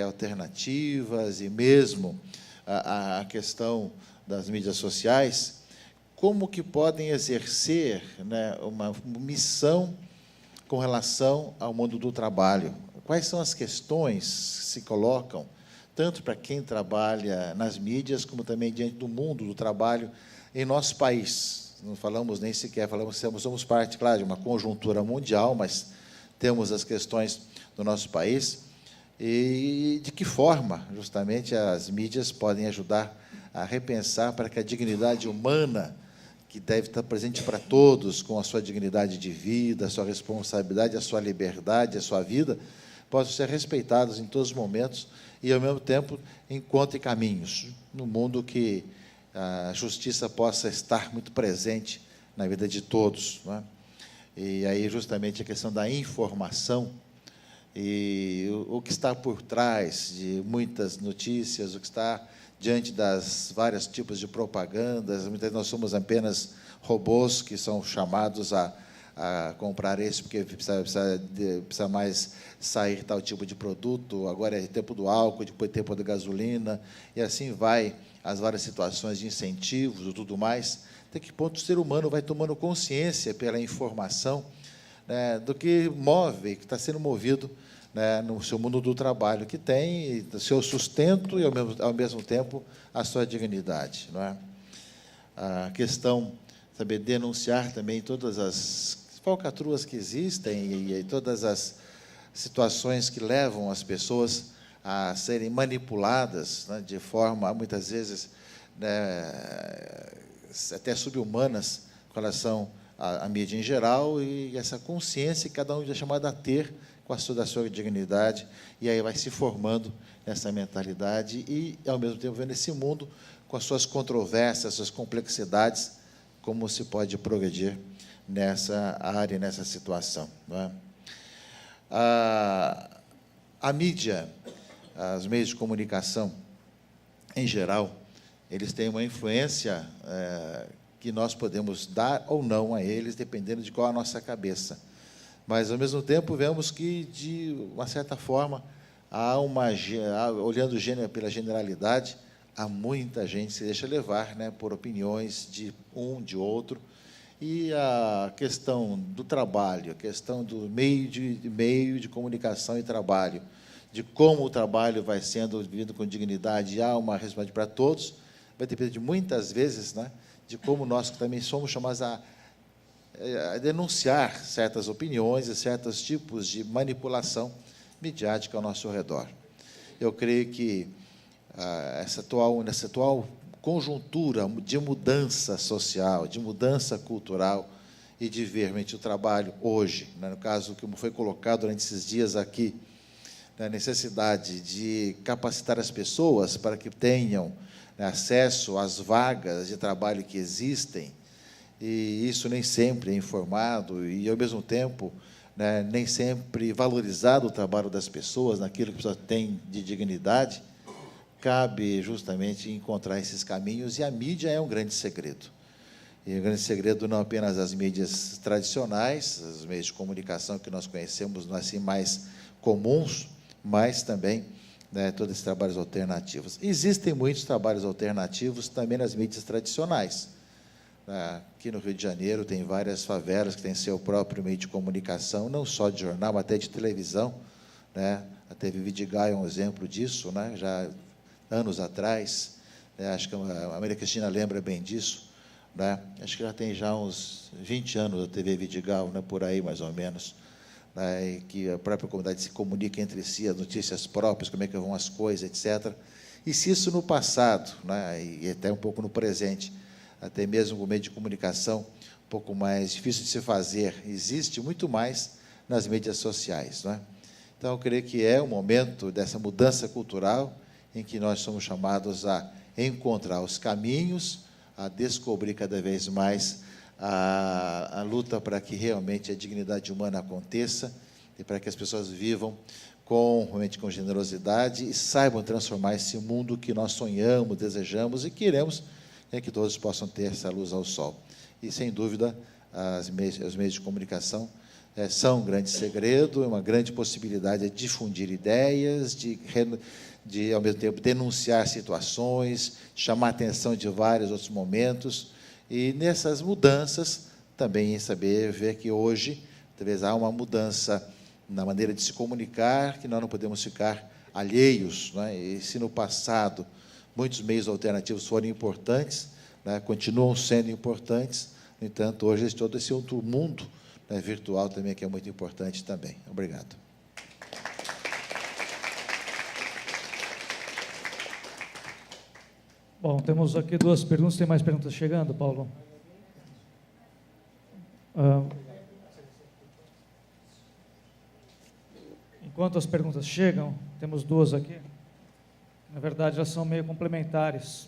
Speaker 4: alternativas, e mesmo a questão das mídias sociais, como que podem exercer, né, uma missão com relação ao mundo do trabalho. Quais são as questões que se colocam, tanto para quem trabalha nas mídias, como também diante do mundo do trabalho em nosso país? Não falamos nem sequer, somos parte, claro, de uma conjuntura mundial, mas temos as questões do nosso país, e de que forma, justamente, as mídias podem ajudar a repensar para que a dignidade humana, que deve estar presente para todos, com a sua dignidade de vida, a sua responsabilidade, a sua liberdade, a sua vida, possam ser respeitadas em todos os momentos e, ao mesmo tempo, encontrem caminhos no mundo que a justiça possa estar muito presente na vida de todos, não é? E aí, justamente, a questão da informação e o que está por trás de muitas notícias, o que está diante das vários tipos de propagandas. Muitas vezes nós somos apenas robôs que são chamados a comprar esse, porque precisa mais sair tal tipo de produto, agora é tempo do álcool, depois é tempo da gasolina, e assim vai as várias situações de incentivos e tudo mais. Até que ponto o ser humano vai tomando consciência pela informação, né, do que move, que está sendo movido, né, no seu mundo do trabalho, que tem o seu sustento e, ao mesmo tempo, a sua dignidade, não é? A questão, saber denunciar também todas as falcatruas que existem e todas as situações que levam as pessoas a serem manipuladas, né, de forma, muitas vezes, né, até subhumanas, com relação à mídia em geral, e essa consciência que cada um é chamado a ter, com da sua dignidade, e aí vai se formando essa mentalidade e, ao mesmo tempo, vendo esse mundo com as suas controvérsias, suas complexidades, como se pode progredir nessa área, nessa situação. Não é? A mídia, os meios de comunicação, em geral, eles têm uma influência que nós podemos dar ou não a eles, dependendo de qual a nossa cabeça. Mas, ao mesmo tempo, vemos que, de uma certa forma, olhando pela generalidade, há muita gente que se deixa levar, né, por opiniões de um, de outro, e a questão do trabalho, a questão do meio de comunicação e trabalho, de como o trabalho vai sendo vivido com dignidade, há uma responsabilidade para todos, vai depender de muitas vezes, né, de como nós também somos chamados a denunciar certas opiniões e certos tipos de manipulação midiática ao nosso redor. Eu creio que nessa atual conjuntura de mudança social, de mudança cultural e de ver realmente o trabalho hoje, né, no caso que foi colocado durante esses dias aqui, a necessidade de capacitar as pessoas para que tenham, né, acesso às vagas de trabalho que existem, e isso nem sempre é informado e, ao mesmo tempo, né, nem sempre valorizado o trabalho das pessoas, naquilo que a pessoa tem de dignidade, cabe justamente encontrar esses caminhos, e a mídia é um grande segredo. E um grande segredo não apenas das mídias tradicionais, os meios de comunicação que nós conhecemos, assim, mais comuns, mas também, né, todos esses trabalhos alternativos. Existem muitos trabalhos alternativos também nas mídias tradicionais. Aqui no Rio de Janeiro tem várias favelas que têm seu próprio meio de comunicação, não só de jornal, mas até de televisão, né? A TV Vidigal é um exemplo disso, né? Já anos atrás, né? Acho que a Maria Cristina lembra bem disso, né? Acho que já tem já uns 20 anos a TV Vidigal, né? Por aí mais ou menos, né? E que a própria comunidade se comunica entre si, as notícias próprias, como é que vão as coisas, etc. E se isso no passado, né? E até um pouco no presente, até mesmo o meio de comunicação um pouco mais difícil de se fazer, existe muito mais nas mídias sociais, não é? Então, eu creio que é o momento dessa mudança cultural em que nós somos chamados a encontrar os caminhos, a descobrir cada vez mais a luta para que realmente a dignidade humana aconteça e para que as pessoas vivam realmente com generosidade e saibam transformar esse mundo que nós sonhamos, desejamos e queremos, que todos possam ter essa luz ao sol. E, sem dúvida, os meios de comunicação são um grande segredo, uma grande possibilidade de difundir ideias, de, ao mesmo tempo, denunciar situações, chamar a atenção de vários outros momentos, e, nessas mudanças, também saber ver que hoje, talvez, há uma mudança na maneira de se comunicar, que nós não podemos ficar alheios, né? E se no passado muitos meios alternativos foram importantes, né, continuam sendo importantes, no entanto, hoje todo esse outro mundo, né, virtual também, que é muito importante também. Obrigado.
Speaker 2: Bom, temos aqui duas perguntas. Tem mais perguntas chegando, Paulo? Enquanto as perguntas chegam, temos duas aqui. Na verdade, elas são meio complementares.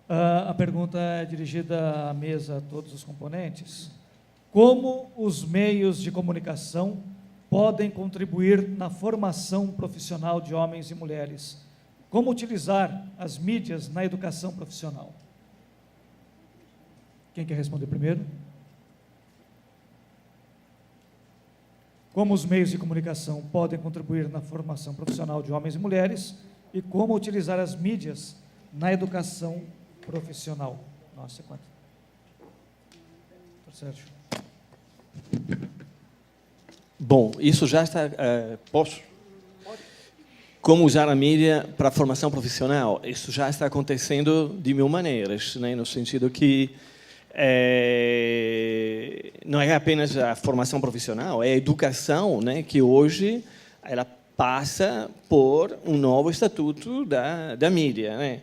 Speaker 2: A pergunta é dirigida à mesa, a todos os componentes. Como os meios de comunicação podem contribuir na formação profissional de homens e mulheres? Como utilizar as mídias na educação profissional? Quem quer responder primeiro? Como os meios de comunicação podem contribuir na formação profissional de homens e mulheres e como utilizar as mídias na educação profissional? Nossa, quanto? Sérgio.
Speaker 3: Bom, isso já está... posso? Como usar a mídia para a formação profissional? Isso já está acontecendo de mil maneiras, né? No sentido que não é apenas a formação profissional, é a educação, né? Que hoje ela passa por um novo estatuto da mídia, né?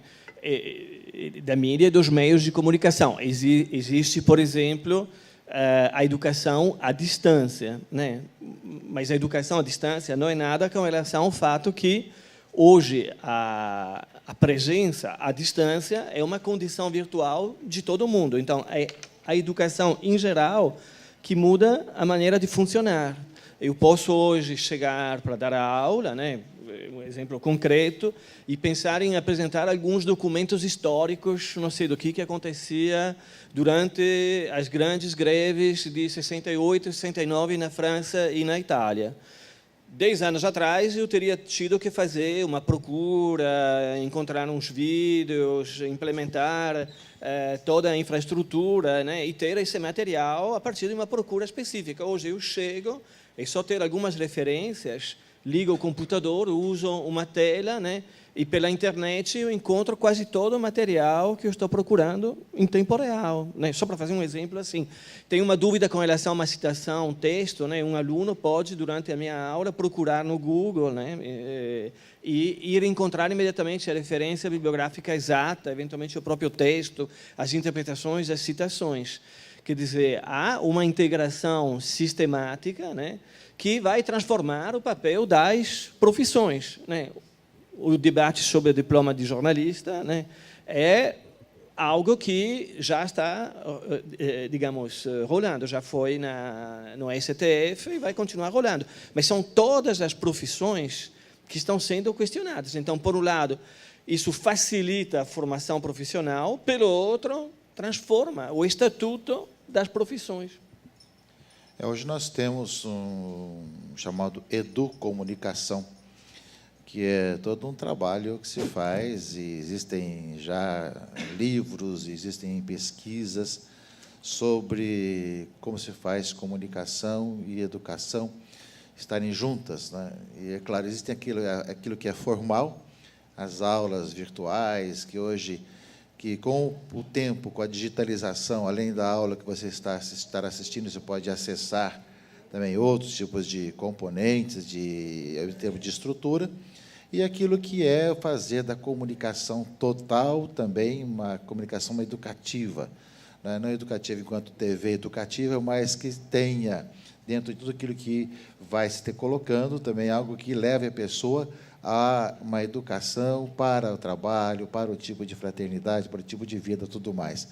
Speaker 3: Da mídia e dos meios de comunicação. Existe, por exemplo, a educação à distância, né? Mas a educação à distância não é nada com relação ao fato que, hoje, a presença à distância é uma condição virtual de todo mundo. Então, é a educação, em geral, que muda a maneira de funcionar. Eu posso, hoje, chegar para dar a aula, né? Um exemplo concreto, e pensar em apresentar alguns documentos históricos, não sei, do que acontecia durante as grandes greves de 68 e 69 na França e na Itália. 10 anos atrás, eu teria tido que fazer uma procura, encontrar uns vídeos, implementar toda a infraestrutura, né, e ter esse material a partir de uma procura específica. Hoje eu chego, é só ter algumas referências, ligo o computador, uso uma tela, né, e pela internet eu encontro quase todo o material que eu estou procurando em tempo real, né? Só para fazer um exemplo assim. Tem uma dúvida com relação a uma citação, um texto, né? Um aluno pode, durante a minha aula, procurar no Google, né? E ir encontrar imediatamente a referência bibliográfica exata, eventualmente o próprio texto, as interpretações, as citações. Quer dizer, há uma integração sistemática, né, que vai transformar o papel das profissões, né? O debate sobre o diploma de jornalista, né, é algo que já está, digamos, rolando, já foi no STF e vai continuar rolando. Mas são todas as profissões que estão sendo questionadas. Então, por um lado, isso facilita a formação profissional, pelo outro, transforma o estatuto das profissões.
Speaker 4: Hoje nós temos um chamado Educomunicação, que é todo um trabalho que se faz, e existem já livros, existem pesquisas sobre como se faz comunicação e educação estarem juntas, né? E, é claro, existe aquilo que é formal, as aulas virtuais, que hoje, que com o tempo, com a digitalização, além da aula que você está assistindo, você pode acessar também outros tipos de componentes, em termos de estrutura, e aquilo que é fazer da comunicação total também uma comunicação educativa, né? Não educativa enquanto TV educativa, mas que tenha, dentro de tudo aquilo que vai se ter colocando, também algo que leve a pessoa a uma educação para o trabalho, para o tipo de fraternidade, para o tipo de vida, tudo mais.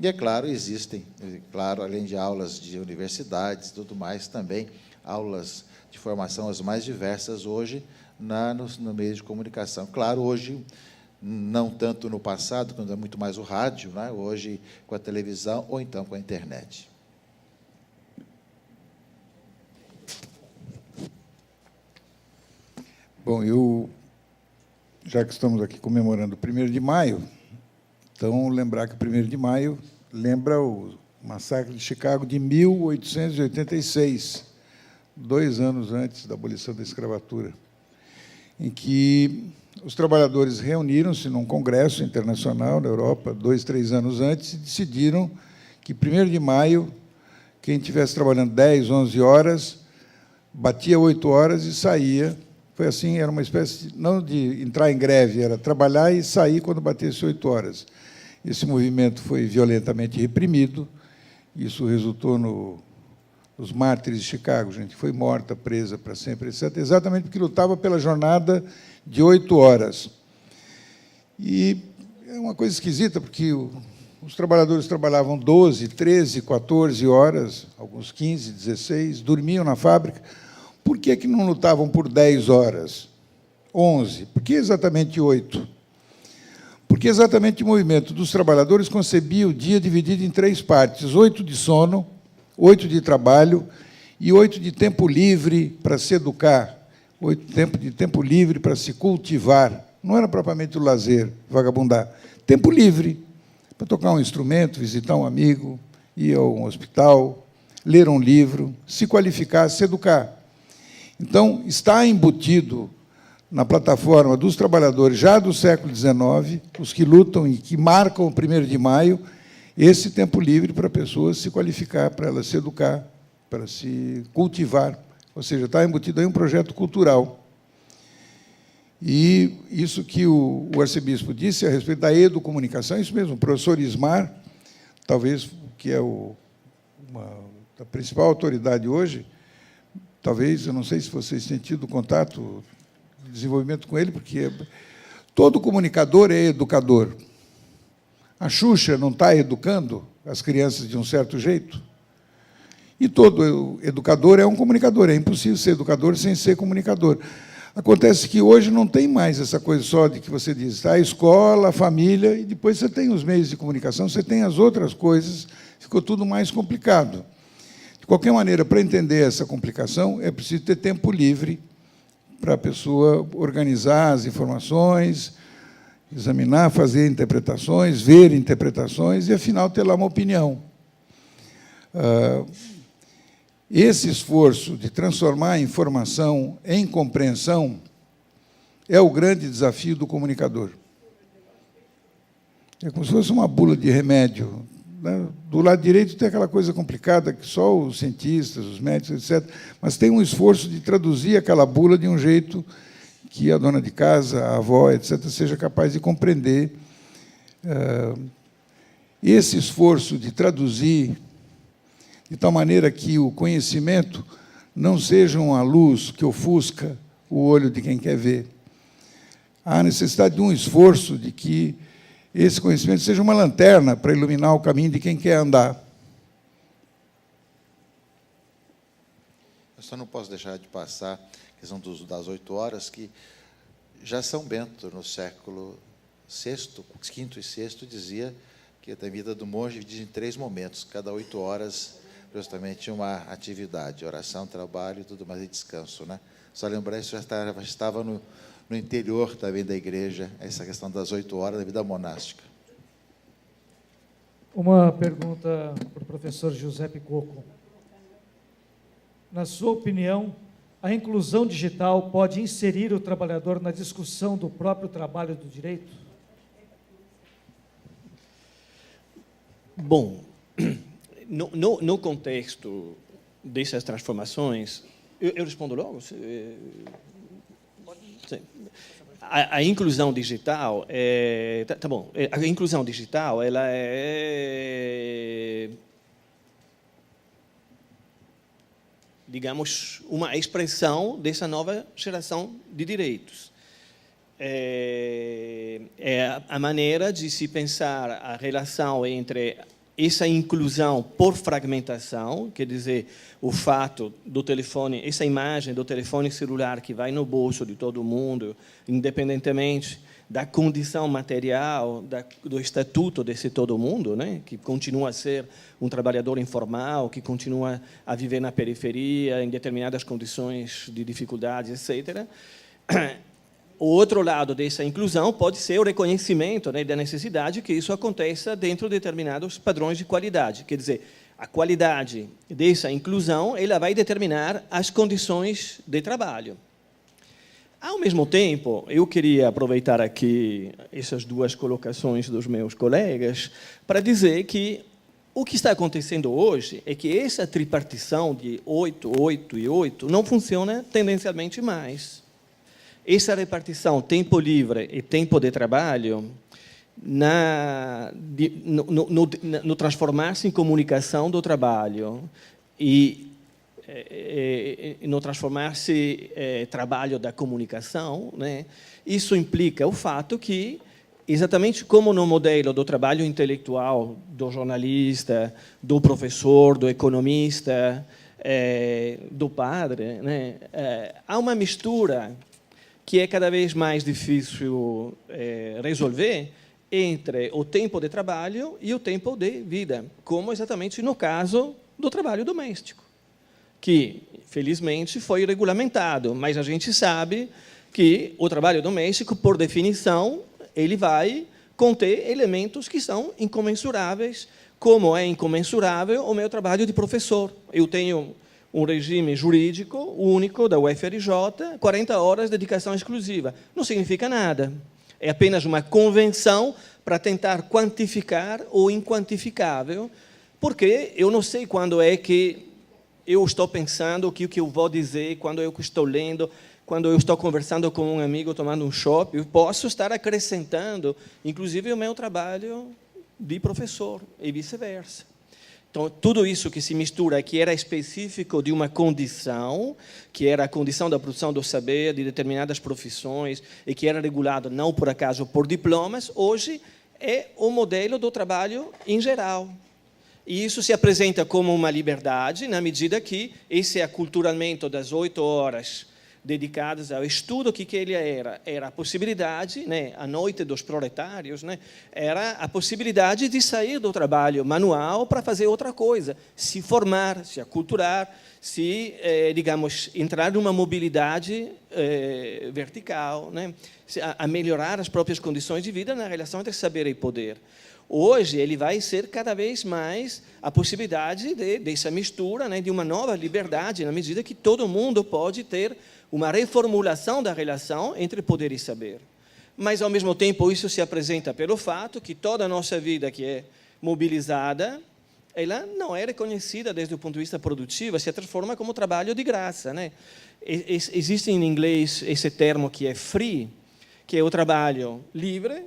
Speaker 4: E, é claro, existem, claro, além de aulas de universidades, tudo mais, também aulas de formação as mais diversas hoje no meio de comunicação. Claro, hoje, não tanto no passado, quando é muito mais o rádio, né? Hoje com a televisão ou então com a internet.
Speaker 1: Bom, já que estamos aqui comemorando o 1º de maio, então lembrar que o 1º de maio lembra o massacre de Chicago de 1886, 2 anos antes da abolição da escravatura, em que os trabalhadores reuniram-se num congresso internacional na Europa, 2, 3 anos antes, e decidiram que 1º de maio, quem estivesse trabalhando 10, 11 horas, batia 8 horas e saía. Foi assim, era uma espécie, não de entrar em greve, era trabalhar e sair quando batesse 8 horas. Esse movimento foi violentamente reprimido, isso resultou nos mártires de Chicago, gente que foi morta, presa para sempre, etc., exatamente porque lutava pela jornada de 8 horas. E é uma coisa esquisita, porque os trabalhadores trabalhavam 12, 13, 14 horas, alguns 15, 16, dormiam na fábrica. Por que não lutavam por 10 horas? 11? Por que exatamente 8? Porque exatamente o movimento dos trabalhadores concebia o dia dividido em 3 partes: 8 de sono, 8 de trabalho e 8 de tempo livre para se educar, 8 de tempo livre para se cultivar. Não era propriamente o lazer, vagabundar. Tempo livre para tocar um instrumento, visitar um amigo, ir a um hospital, ler um livro, se qualificar, se educar. Então, está embutido na plataforma dos trabalhadores já do século XIX, os que lutam e que marcam o 1º de maio, esse tempo livre para a pessoa se qualificar, para ela se educar, para se cultivar. Ou seja, está embutido aí um projeto cultural. E isso que o arcebispo disse a respeito da educomunicação, isso mesmo, o professor Ismar, talvez que é o a principal autoridade hoje, talvez, eu não sei se vocês têm tido contato, desenvolvimento com ele, porque todo comunicador é educador. A Xuxa não está educando as crianças de um certo jeito? E todo educador é um comunicador, é impossível ser educador sem ser comunicador. Acontece que hoje não tem mais essa coisa só de que você diz, a escola, a família, e depois você tem os meios de comunicação, você tem as outras coisas, ficou tudo mais complicado. De qualquer maneira, para entender essa complicação, é preciso ter tempo livre para a pessoa organizar as informações, examinar, fazer interpretações, ver interpretações e, afinal, ter lá uma opinião. Esse esforço de transformar a informação em compreensão é o grande desafio do comunicador. É como se fosse uma bula de remédio. Do lado direito tem aquela coisa complicada que só os cientistas, os médicos, etc., mas tem um esforço de traduzir aquela bula de um jeito que a dona de casa, a avó, etc., seja capaz de compreender. Esse esforço de traduzir de tal maneira que o conhecimento não seja uma luz que ofusca o olho de quem quer ver. Há necessidade de um esforço de que esse conhecimento seja uma lanterna para iluminar o caminho de quem quer andar.
Speaker 4: Eu só não posso deixar de passar a questão das 8 horas, que já São Bento, no século VI, V e VI, dizia que a vida do monge divide em 3 momentos, cada 8 horas, justamente uma atividade, oração, trabalho e tudo mais, e descanso. Né? Só lembrar, isso já estava no interior também da igreja, essa questão das 8 horas da vida monástica.
Speaker 2: Uma pergunta para o professor Giuseppe Coco. Na sua opinião, a inclusão digital pode inserir o trabalhador na discussão do próprio trabalho do direito?
Speaker 3: Bom, no contexto dessas transformações, eu respondo logo? Sim. A inclusão digital tá bom. A inclusão digital ela é, digamos, uma expressão dessa nova geração de direitos. É a maneira de se pensar a relação entre essa inclusão por fragmentação, quer dizer, o fato do telefone, essa imagem do telefone celular que vai no bolso de todo mundo, independentemente da condição material, do estatuto desse todo mundo, né, que continua a ser um trabalhador informal, que continua a viver na periferia, em determinadas condições de dificuldades, etc. O outro lado dessa inclusão pode ser o reconhecimento, né, da necessidade que isso aconteça dentro de determinados padrões de qualidade. Quer dizer, a qualidade dessa inclusão ela vai determinar as condições de trabalho. Ao mesmo tempo, eu queria aproveitar aqui essas 2 colocações dos meus colegas para dizer que o que está acontecendo hoje é que essa tripartição de 8, 8 e 8 não funciona tendencialmente mais. Essa repartição tempo livre e tempo de trabalho, no transformar-se em comunicação do trabalho e no transformar-se trabalho da comunicação, né, isso implica o fato que, exatamente como no modelo do trabalho intelectual do jornalista, do professor, do economista, do padre, né, há uma mistura que é cada vez mais difícil resolver entre o tempo de trabalho e o tempo de vida, como exatamente no caso do trabalho doméstico, que, felizmente, foi regulamentado, mas a gente sabe que o trabalho doméstico, por definição, ele vai conter elementos que são incomensuráveis, como é incomensurável o meu trabalho de professor. Eu tenho um regime jurídico único da UFRJ, 40 horas de dedicação exclusiva. Não significa nada. É apenas uma convenção para tentar quantificar o inquantificável, porque eu não sei quando é que eu estou pensando, o que eu vou dizer, quando eu estou lendo, quando eu estou conversando com um amigo, tomando um chopp, eu posso estar acrescentando, inclusive, o meu trabalho de professor, e vice-versa. Então, tudo isso que se mistura, que era específico de uma condição, que era a condição da produção do saber de determinadas profissões, e que era regulado, não por acaso, por diplomas, hoje é o modelo do trabalho em geral. E isso se apresenta como uma liberdade, na medida que esse aculturamento das 8 horas dedicadas ao estudo, o que ele era? Era a possibilidade, né, a noite dos proletários, né, era a possibilidade de sair do trabalho manual para fazer outra coisa, se formar, se aculturar, se, digamos, entrar numa mobilidade vertical, né, a melhorar as próprias condições de vida na relação entre saber e poder. Hoje, ele vai ser cada vez mais a possibilidade dessa mistura, né, de uma nova liberdade, na medida que todo mundo pode ter uma reformulação da relação entre poder e saber. Mas, ao mesmo tempo, isso se apresenta pelo fato que toda a nossa vida que é mobilizada, ela não é reconhecida desde o ponto de vista produtivo, se transforma como trabalho de graça, né? Existe em inglês esse termo que é free, que é o trabalho livre,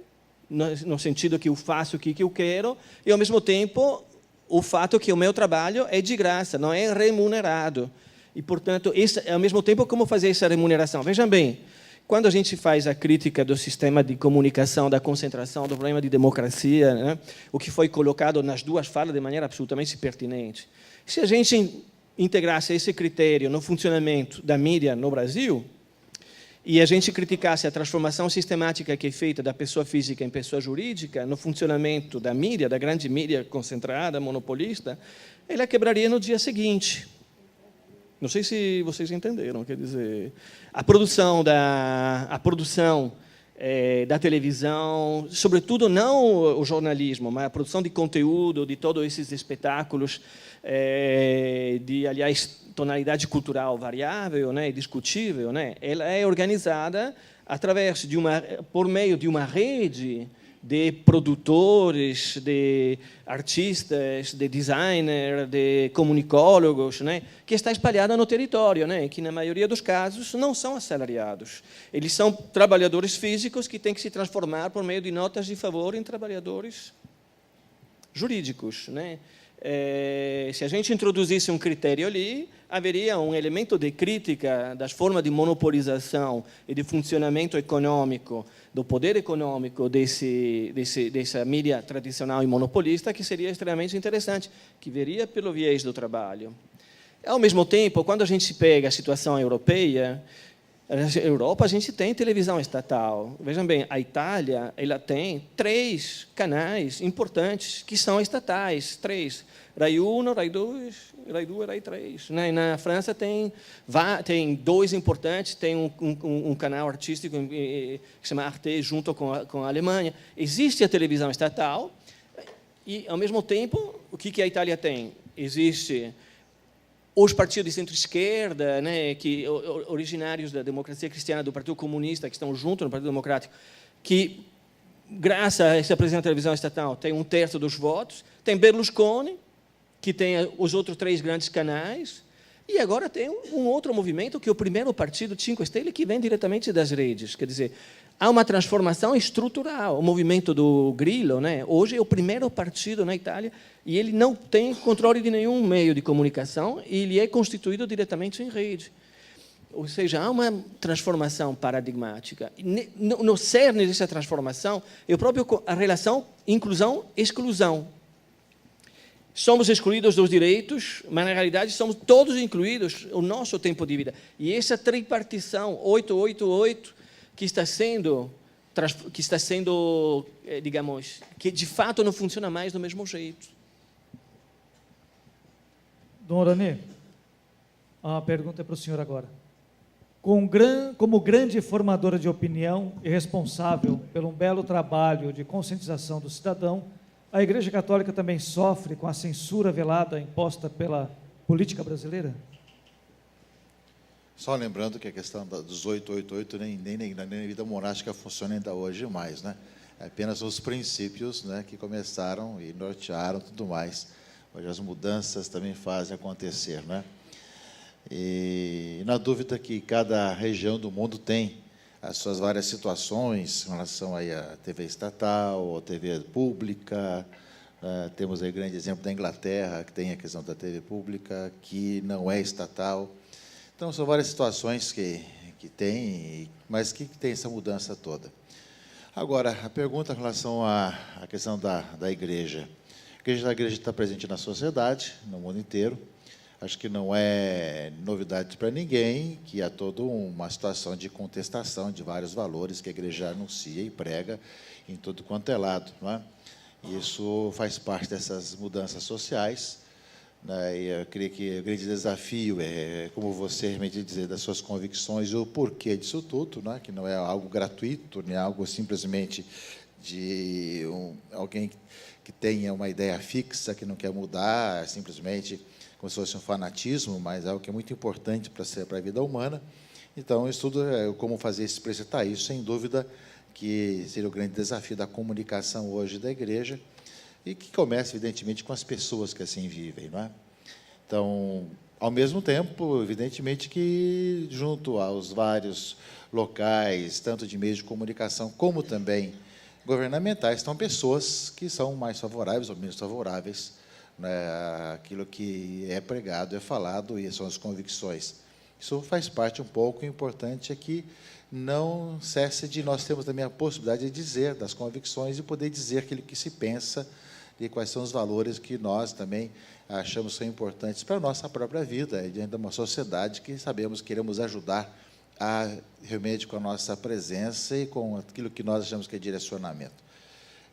Speaker 3: no sentido que eu faço o que eu quero, e, ao mesmo tempo, o fato que o meu trabalho é de graça, não é remunerado. E, portanto, ao mesmo tempo, como fazer essa remuneração? Vejam bem, quando a gente faz a crítica do sistema de comunicação, da concentração, do problema de democracia, né, o que foi colocado nas duas falas de maneira absolutamente pertinente, se a gente integrasse esse critério no funcionamento da mídia no Brasil, e a gente criticasse a transformação sistemática que é feita da pessoa física em pessoa jurídica, no funcionamento da mídia, da grande mídia concentrada, monopolista, ela quebraria no dia seguinte. Não sei se vocês entenderam, quer dizer, a produção da televisão, sobretudo não o jornalismo, mas a produção de conteúdo, de todos esses espetáculos, de, aliás, tonalidade cultural variável, né, discutível, né, ela é organizada através por meio de uma rede de produtores, de artistas, de designers, de comunicólogos, né, que está espalhada no território, né, que, na maioria dos casos, não são assalariados. Eles são trabalhadores físicos que têm que se transformar, por meio de notas de favor, em trabalhadores jurídicos, né? Se a gente introduzisse um critério ali, haveria um elemento de crítica das formas de monopolização e de funcionamento econômico, do poder econômico dessa mídia tradicional e monopolista, que seria extremamente interessante, que viria pelo viés do trabalho. Ao mesmo tempo, quando a gente pega a situação europeia, na Europa a gente tem televisão estatal. Vejam bem, a Itália ela tem 3 canais importantes que são estatais, 3. RAI 1, RAI 2, RAI 2 RAI 3. Na França tem 2 importantes, tem um canal artístico que se chama Arte, junto com a Alemanha. Existe a televisão estatal e, ao mesmo tempo, o que a Itália tem? Existe os partidos de centro-esquerda, né, originários da democracia cristiana, do Partido Comunista, que estão junto no Partido Democrático, que, graças a essa presença da televisão estatal, tem 1/3 dos votos. Tem Berlusconi, que tem os outros 3 grandes canais. E agora tem um outro movimento, que é o primeiro partido, Cinque Stelle, que vem diretamente das redes. Quer dizer, há uma transformação estrutural. O movimento do Grillo, né, hoje é o primeiro partido na Itália e ele não tem controle de nenhum meio de comunicação e ele é constituído diretamente em rede. Ou seja, há uma transformação paradigmática. No cerne dessa transformação é a relação inclusão-exclusão. Somos excluídos dos direitos, mas, na realidade, somos todos incluídos no nosso tempo de vida. E essa tripartição, 888, que está sendo, digamos, que de fato não funciona mais do mesmo jeito.
Speaker 2: Dom Orani, a pergunta é para o senhor agora. Como grande formadora de opinião e responsável pelo um belo trabalho de conscientização do cidadão, a Igreja Católica também sofre com a censura velada imposta pela política brasileira?
Speaker 4: Só lembrando que a questão dos 888 nem na vida monástica funciona ainda hoje mais, né? É apenas os princípios, né, que começaram e nortearam tudo mais. Hoje as mudanças também fazem acontecer, né? E na dúvida que cada região do mundo tem as suas várias situações em relação aí à TV estatal, à TV pública, Temos aí grande exemplo da Inglaterra, que tem a questão da TV pública, que não é estatal. Então, são várias situações que tem, mas que tem essa mudança toda. Agora, a pergunta em relação à questão da igreja. A igreja está presente na sociedade, no mundo inteiro. Acho que não é novidade para ninguém que há toda uma situação de contestação de vários valores que a igreja anuncia e prega em todo quanto é lado, não é? Isso faz parte dessas mudanças sociais, né? E eu creio que o grande desafio é, como você realmente dizer, das suas convicções e o porquê disso tudo, né? Que não é algo gratuito, nem algo simplesmente de alguém que tenha uma ideia fixa, que não quer mudar, simplesmente como se fosse um fanatismo, mas é algo que é muito importante para a vida humana. Então, o estudo é como fazer explicitar isso, sem dúvida, que seria o grande desafio da comunicação hoje da igreja, e que começa, evidentemente, com as pessoas que assim vivem, não é? Então, ao mesmo tempo, evidentemente, que junto aos vários locais, tanto de meios de comunicação como também governamentais, estão pessoas que são mais favoráveis ou menos favoráveis, né, aquilo que é pregado, é falado, e são as convicções. Isso faz parte um pouco, o importante é que não cesse de nós termos também a possibilidade de dizer das convicções e poder dizer aquilo que se pensa e quais são os valores que nós também achamos que são importantes para a nossa própria vida, diante de uma sociedade que sabemos que queremos ajudar a realmente com a nossa presença e com aquilo que nós achamos que é direcionamento.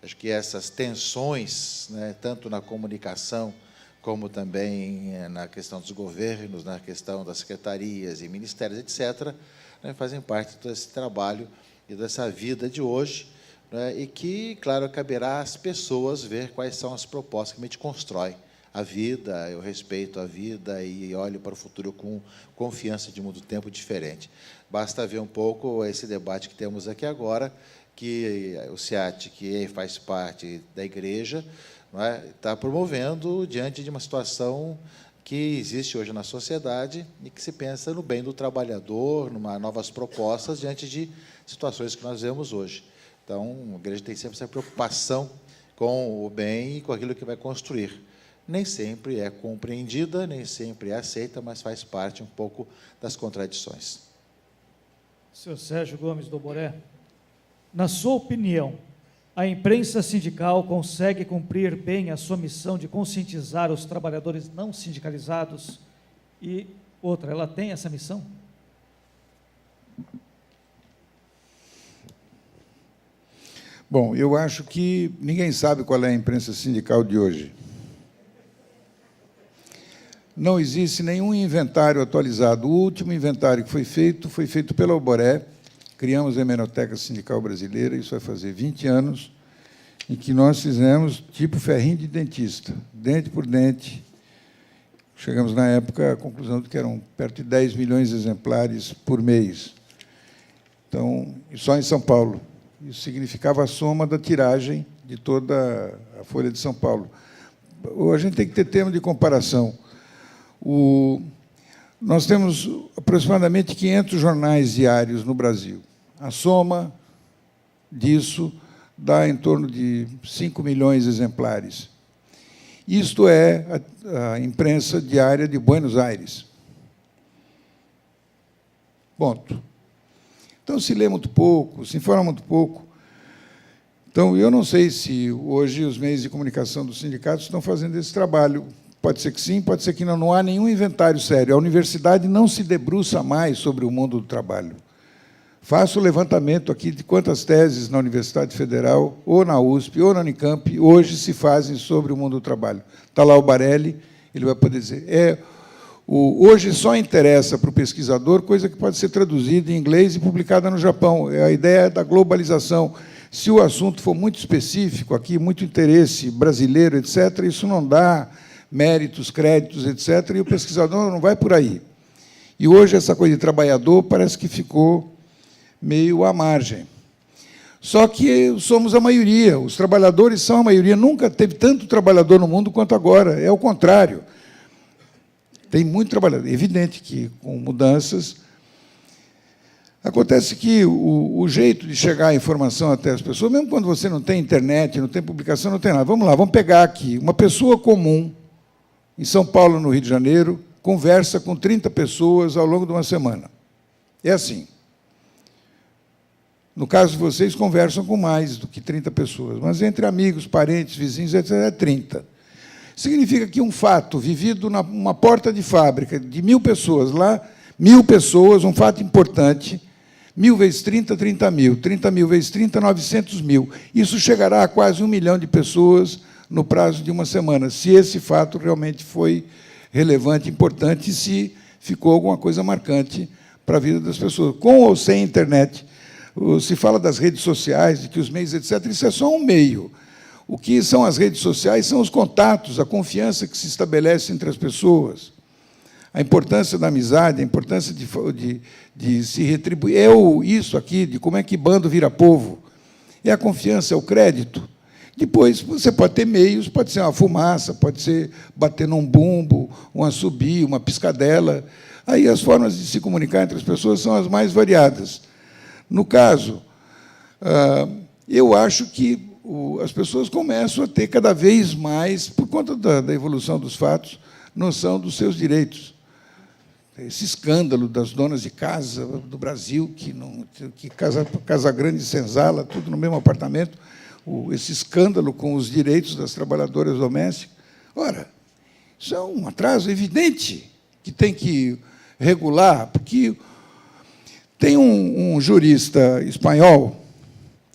Speaker 4: Acho que essas tensões, né, tanto na comunicação, como também na questão dos governos, na questão das secretarias e ministérios, etc., né, fazem parte desse trabalho e dessa vida de hoje, né, e que, claro, caberá às pessoas ver quais são as propostas que a gente constrói a vida, eu respeito a vida e olho para o futuro com confiança de muito tempo diferente. Basta ver um pouco esse debate que temos aqui agora, que o SEAT, que faz parte da igreja, não é, está promovendo diante de uma situação que existe hoje na sociedade e que se pensa no bem do trabalhador, numa novas propostas diante de situações que nós vemos hoje. Então, a igreja tem sempre essa preocupação com o bem e com aquilo que vai construir. Nem sempre é compreendida, nem sempre é aceita, mas faz parte um pouco das contradições.
Speaker 2: Senhor Sérgio Gomes do Boré, na sua opinião, a imprensa sindical consegue cumprir bem a sua missão de conscientizar os trabalhadores não sindicalizados? E outra, ela tem essa missão?
Speaker 1: Bom, eu acho que ninguém sabe qual é a imprensa sindical de hoje. Não existe nenhum inventário atualizado. O último inventário que foi feito pela Oboré. Criamos a Hemeroteca Sindical Brasileira, isso vai fazer 20 anos, em que nós fizemos tipo ferrinho de dentista, dente por dente. Chegamos, na época, à conclusão de que eram perto de 10 milhões de exemplares por mês. Então, só em São Paulo. Isso significava a soma da tiragem de toda a Folha de São Paulo. A gente tem que ter termo de comparação. Nós temos aproximadamente 500 jornais diários no Brasil. A soma disso dá em torno de 5 milhões de exemplares. Isto é a imprensa diária de Buenos Aires. Ponto. Então, se lê muito pouco, se informa muito pouco. Então, eu não sei se hoje os meios de comunicação dos sindicatos estão fazendo esse trabalho. Pode ser que sim, pode ser que não. Não há nenhum inventário sério. A universidade não se debruça mais sobre o mundo do trabalho. Faço o levantamento aqui de quantas teses na Universidade Federal, ou na USP, ou na Unicamp, hoje se fazem sobre o mundo do trabalho. Está lá o Barelli, ele vai poder dizer. Hoje só interessa para o pesquisador coisa que pode ser traduzida em inglês e publicada no Japão. É a ideia da globalização. Se o assunto for muito específico, aqui, muito interesse brasileiro, etc., isso não dá méritos, créditos, etc., e o pesquisador não vai por aí. E hoje essa coisa de trabalhador parece que ficou meio à margem. Só que somos a maioria, os trabalhadores são a maioria. Nunca teve tanto trabalhador no mundo quanto agora, é o contrário. Tem muito trabalhador. É evidente que, com mudanças, Acontece que o jeito de chegar a informação até as pessoas, mesmo quando você não tem internet, não tem publicação, não tem nada. Vamos lá, vamos pegar aqui. Uma pessoa comum, em São Paulo, no Rio de Janeiro, conversa com 30 pessoas ao longo de uma semana. É assim. No caso de vocês, conversam com mais do que 30 pessoas, mas entre amigos, parentes, vizinhos, etc., é 30. Significa que um fato vivido numa porta de fábrica de 1.000 pessoas, lá, 1.000 pessoas, um fato importante, 1.000 vezes 30, 30 mil. 30 mil vezes 30, 900 mil. Isso chegará a quase 1 milhão de pessoas no prazo de uma semana, se esse fato realmente foi relevante, importante, e se ficou alguma coisa marcante para a vida das pessoas. Com ou sem internet, se fala das redes sociais, de que os meios, etc., isso é só um meio. O que são as redes sociais são os contatos, a confiança que se estabelece entre as pessoas, a importância da amizade, a importância de se retribuir. É isso aqui, de como é que bando vira povo. É a confiança, é o crédito. Depois, você pode ter meios, pode ser uma fumaça, pode ser bater num bumbo, um assobio, uma piscadela. Aí as formas de se comunicar entre as pessoas são as mais variadas. No caso, eu acho que as pessoas começam a ter cada vez mais, por conta da evolução dos fatos, noção dos seus direitos. Esse escândalo das donas de casa do Brasil, que casa grande e senzala, tudo no mesmo apartamento, esse escândalo com os direitos das trabalhadoras domésticas. Ora, isso é um atraso evidente que tem que regular, porque tem um jurista espanhol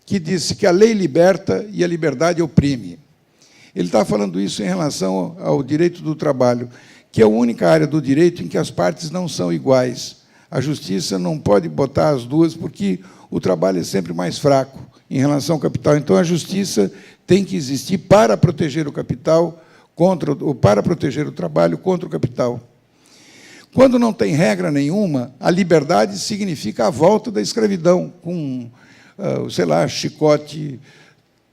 Speaker 1: que disse que a lei liberta e a liberdade oprime. Ele está falando isso em relação ao direito do trabalho, que é a única área do direito em que as partes não são iguais. A justiça não pode botar as duas, porque o trabalho é sempre mais fraco em relação ao capital. Então, a justiça tem que existir para proteger o capital ou para proteger o trabalho contra o capital. Quando não tem regra nenhuma, a liberdade significa a volta da escravidão, com, sei lá, chicote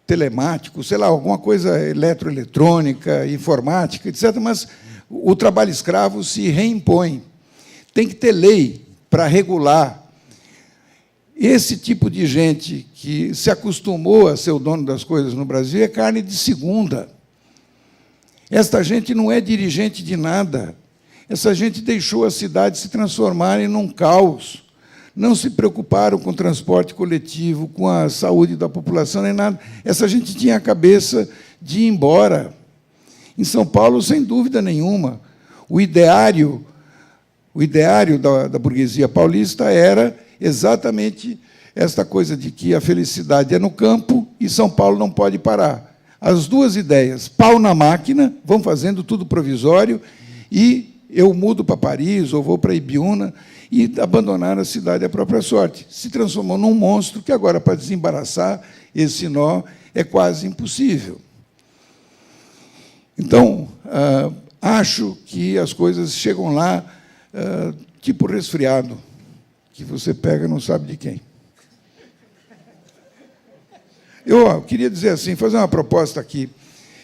Speaker 1: telemático, sei lá, alguma coisa eletroeletrônica, informática, etc., mas o trabalho escravo se reimpõe. Tem que ter lei para regular. Esse tipo de gente que se acostumou a ser o dono das coisas no Brasil é carne de segunda. Esta gente não é dirigente de nada. Essa gente deixou a cidade se transformar em um caos. Não se preocuparam com o transporte coletivo, com a saúde da população, nem nada. Essa gente tinha a cabeça de ir embora. Em São Paulo, sem dúvida nenhuma, o ideário da burguesia paulista era exatamente esta coisa de que a felicidade é no campo e São Paulo não pode parar. As duas ideias, pau na máquina, vão fazendo tudo provisório, e eu mudo para Paris ou vou para Ibiúna, e abandonar a cidade à própria sorte. Se transformou num monstro que agora, para desembaraçar esse nó, é quase impossível. Então, acho que as coisas chegam lá tipo resfriado, que você pega e não sabe de quem. Eu queria dizer assim, fazer uma proposta aqui.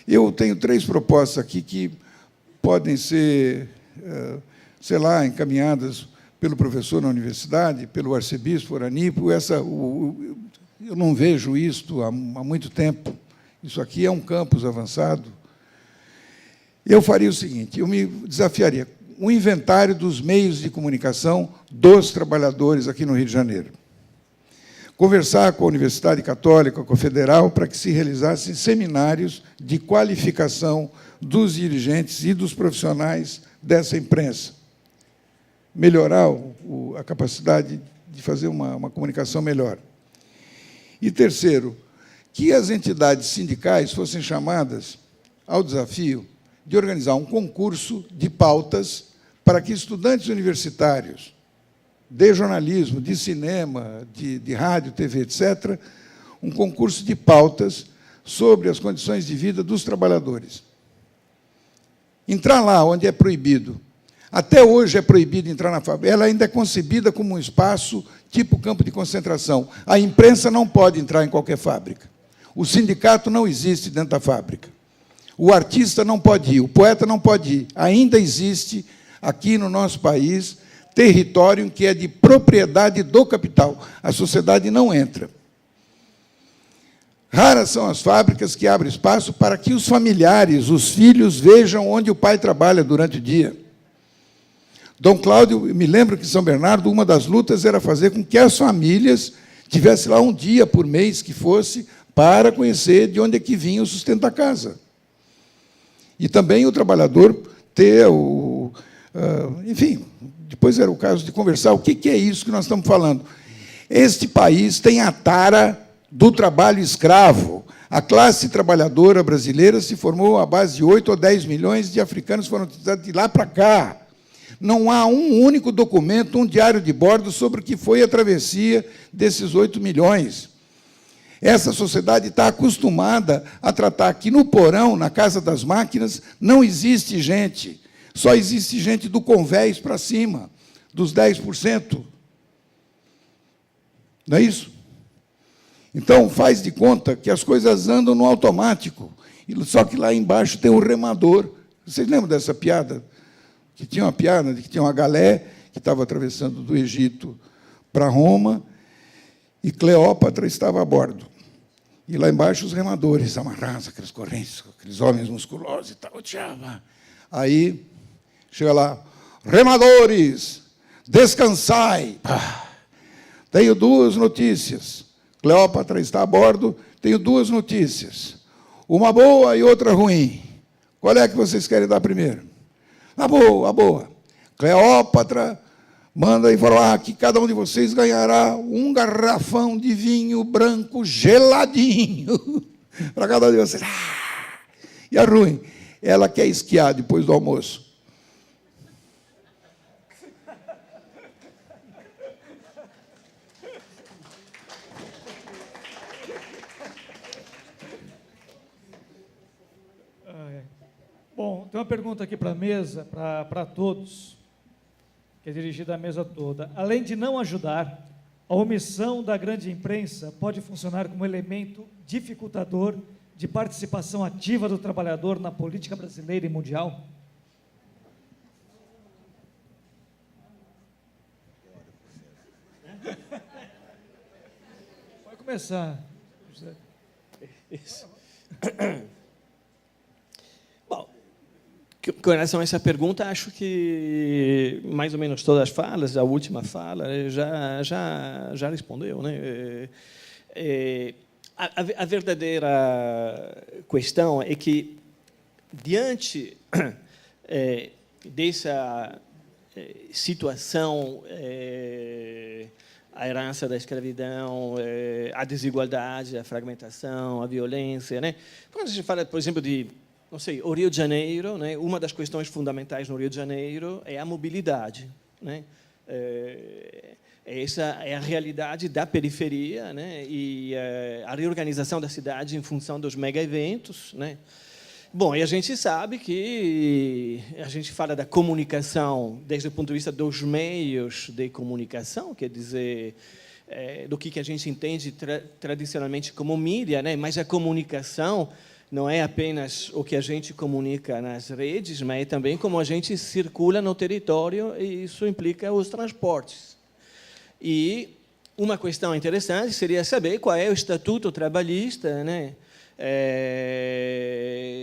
Speaker 1: Eu tenho 3 propostas aqui que podem ser, sei lá, encaminhadas pelo professor na universidade, pelo arcebispo Oranipo. Eu não vejo isto há muito tempo. Isso aqui é um campus avançado. Eu faria o seguinte, eu me desafiaria, um inventário dos meios de comunicação dos trabalhadores aqui no Rio de Janeiro. Conversar com a Universidade Católica, com a Federal, para que se realizassem seminários de qualificação dos dirigentes e dos profissionais dessa imprensa. Melhorar a capacidade de fazer uma comunicação melhor. E, terceiro, que as entidades sindicais fossem chamadas ao desafio de organizar um concurso de pautas para que estudantes universitários de jornalismo, de cinema, de rádio, TV, etc., um concurso de pautas sobre as condições de vida dos trabalhadores. Entrar lá onde é proibido. Até hoje é proibido entrar na fábrica. Ela ainda é concebida como um espaço tipo campo de concentração. A imprensa não pode entrar em qualquer fábrica. O sindicato não existe dentro da fábrica. O artista não pode ir, o poeta não pode ir. Ainda existe, aqui no nosso país, território em que é de propriedade do capital. A sociedade não entra. Raras são as fábricas que abrem espaço para que os familiares, os filhos, vejam onde o pai trabalha durante o dia. Dom Cláudio, me lembro que em São Bernardo, uma das lutas era fazer com que as famílias tivessem lá um dia por mês que fosse para conhecer de onde é que vinha o sustento da casa. E também o trabalhador ter enfim, depois era o caso de conversar o que é isso que nós estamos falando. Este país tem a tara do trabalho escravo. A classe trabalhadora brasileira se formou à base de 8 ou 10 milhões de africanos que foram de lá para cá. Não há um único documento, um diário de bordo sobre o que foi a travessia desses 8 milhões. Essa sociedade está acostumada a tratar que no porão, na casa das máquinas, não existe gente. Só existe gente do convés para cima, dos 10%. Não é isso? Então, faz de conta que as coisas andam no automático, só que lá embaixo tem um remador. Vocês lembram dessa piada? Que tinha uma piada de que tinha uma galé que estava atravessando do Egito para Roma e Cleópatra estava a bordo. E lá embaixo os remadores, amarrados, aquelas correntes, aqueles homens musculosos e tal. Aí, chega lá, remadores, descansai. Tenho duas notícias. Cleópatra está a bordo, tenho duas notícias. Uma boa e outra ruim. Qual é que vocês querem dar primeiro? A boa, a boa. Cleópatra manda informar que cada um de vocês ganhará um garrafão de vinho branco geladinho para cada um de vocês. E a ruim? Ela quer esquiar depois do almoço.
Speaker 2: Bom, tem uma pergunta aqui para a mesa, para todos, que é dirigida à mesa toda. Além de não ajudar, a omissão da grande imprensa pode funcionar como elemento dificultador de participação ativa do trabalhador na política brasileira e mundial? Pode começar, José.
Speaker 3: Isso. Bom, com relação a essa pergunta, acho que mais ou menos todas as falas, a última fala, já respondeu, né? A verdadeira questão é que, diante dessa situação, a herança da escravidão, a desigualdade, a fragmentação, a violência, né? Quando a gente fala, por exemplo, de, não sei, o Rio de Janeiro, né? Uma das questões fundamentais no Rio de Janeiro é a mobilidade, né? Essa é a realidade da periferia, né? E a reorganização da cidade em função dos mega-eventos, né? Bom, e a gente sabe que a gente fala da comunicação desde o ponto de vista dos meios de comunicação, quer dizer, do que a gente entende tradicionalmente como mídia, né? Mas a comunicação não é apenas o que a gente comunica nas redes, mas é também como a gente circula no território, e isso implica os transportes. E uma questão interessante seria saber qual é o estatuto trabalhista, né,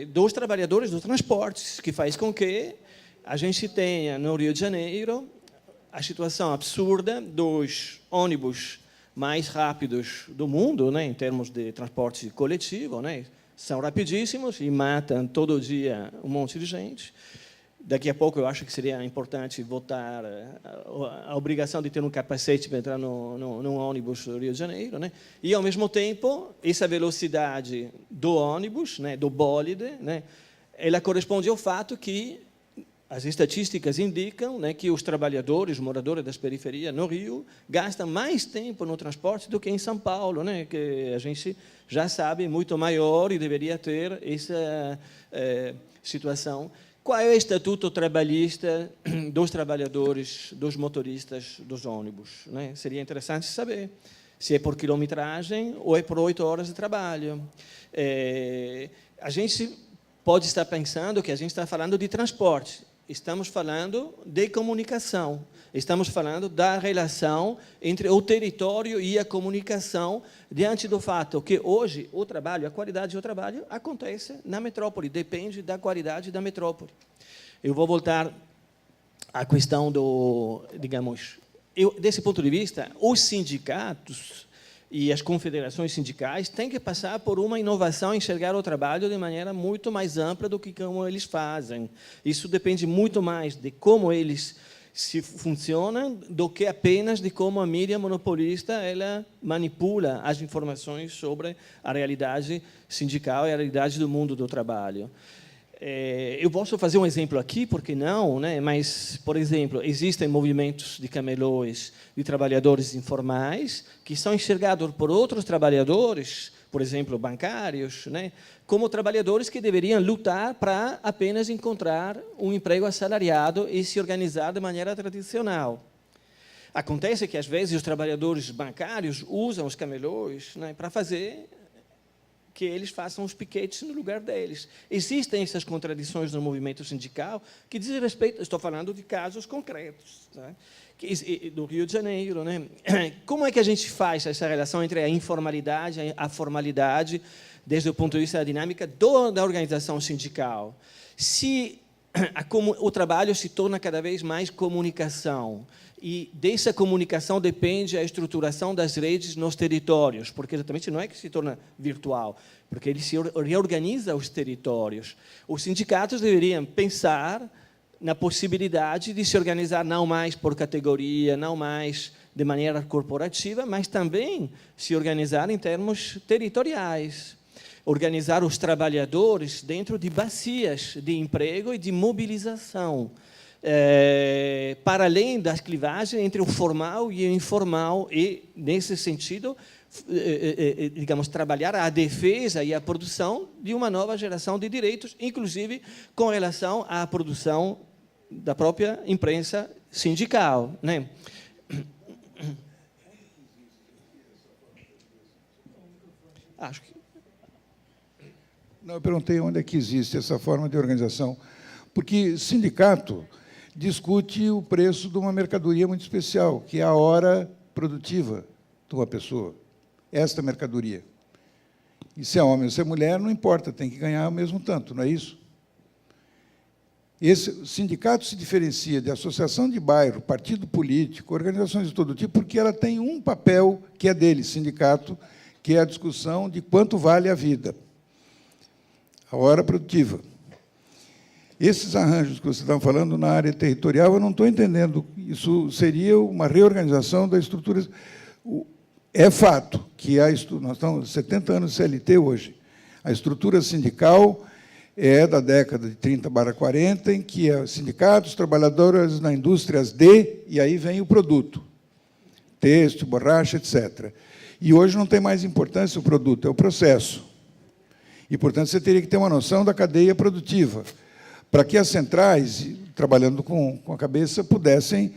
Speaker 3: dos trabalhadores dos transportes, que faz com que a gente tenha, no Rio de Janeiro, a situação absurda dos ônibus mais rápidos do mundo, né, em termos de transporte coletivo, né, são rapidíssimos e matam todo dia um monte de gente. Daqui a pouco eu acho que seria importante votar a obrigação de ter um capacete para entrar num ônibus do Rio de Janeiro, né? E, ao mesmo tempo, essa velocidade do ônibus, né, do bólide, né, ela corresponde ao fato que as estatísticas indicam, né, que os trabalhadores, os moradores das periferias no Rio, gastam mais tempo no transporte do que em São Paulo, né, que a gente já sabe muito maior e deveria ter essa situação. Qual é o estatuto trabalhista dos trabalhadores, dos motoristas dos ônibus, né? Seria interessante saber se é por quilometragem ou é por 8 horas de trabalho. A gente pode estar pensando que a gente está falando de transporte. estamos falando de comunicação. Estamos falando da relação entre o território e a comunicação diante do fato que hoje o trabalho, a qualidade do trabalho acontece na metrópole, depende da qualidade da metrópole. Eu vou voltar à questão do, digamos, desse ponto de vista, os sindicatos e as confederações sindicais têm que passar por uma inovação, enxergar o trabalho de maneira muito mais ampla do que como eles fazem. Isso depende muito mais de como eles se funcionam do que apenas de como a mídia monopolista ela manipula as informações sobre a realidade sindical e a realidade do mundo do trabalho. Eu posso fazer um exemplo aqui, porque não, né? Mas, por exemplo, existem movimentos de camelôs, de trabalhadores informais, que são enxergados por outros trabalhadores, por exemplo, bancários, né? Como trabalhadores que deveriam lutar para apenas encontrar um emprego assalariado e se organizar de maneira tradicional. Acontece que, às vezes, os trabalhadores bancários usam os camelôs, né, para fazer que eles façam os piquetes no lugar deles. Existem essas contradições no movimento sindical que dizem respeito, estou falando de casos concretos, tá? Do Rio de Janeiro, né? Como é que a gente faz essa relação entre a informalidade e a formalidade desde o ponto de vista da dinâmica da organização sindical? Se o trabalho se torna cada vez mais comunicação, e dessa comunicação depende a estruturação das redes nos territórios, porque exatamente não é que se torna virtual, porque ele se reorganiza os territórios. Os sindicatos deveriam pensar na possibilidade de se organizar não mais por categoria, não mais de maneira corporativa, mas também se organizar em termos territoriais. Organizar os trabalhadores dentro de bacias de emprego e de mobilização, para além das clivagens entre o formal e o informal, e, nesse sentido, digamos, trabalhar a defesa e a produção de uma nova geração de direitos, inclusive com relação à produção da própria imprensa sindical, né? Acho que...
Speaker 1: Não, eu perguntei onde é que existe essa forma de organização, porque sindicato discute o preço de uma mercadoria muito especial, que é a hora produtiva de uma pessoa, esta mercadoria. E se é homem ou se é mulher, não importa, tem que ganhar o mesmo tanto, não é isso? Esse sindicato se diferencia de associação de bairro, partido político, organizações de todo tipo, porque ela tem um papel que é dele, sindicato, que é a discussão de quanto vale a vida, a hora produtiva. Esses arranjos que você estava falando na área territorial, eu não estou entendendo. Isso seria uma reorganização da estrutura. É fato que nós estamos 70 anos de CLT hoje. A estrutura sindical é da década de 30/40, em que é sindicatos, trabalhadores na indústrias e aí vem o produto, têxtil, borracha, etc. E hoje não tem mais importância o produto, é o processo. E, portanto, você teria que ter uma noção da cadeia produtiva, para que as centrais, trabalhando com a cabeça, pudessem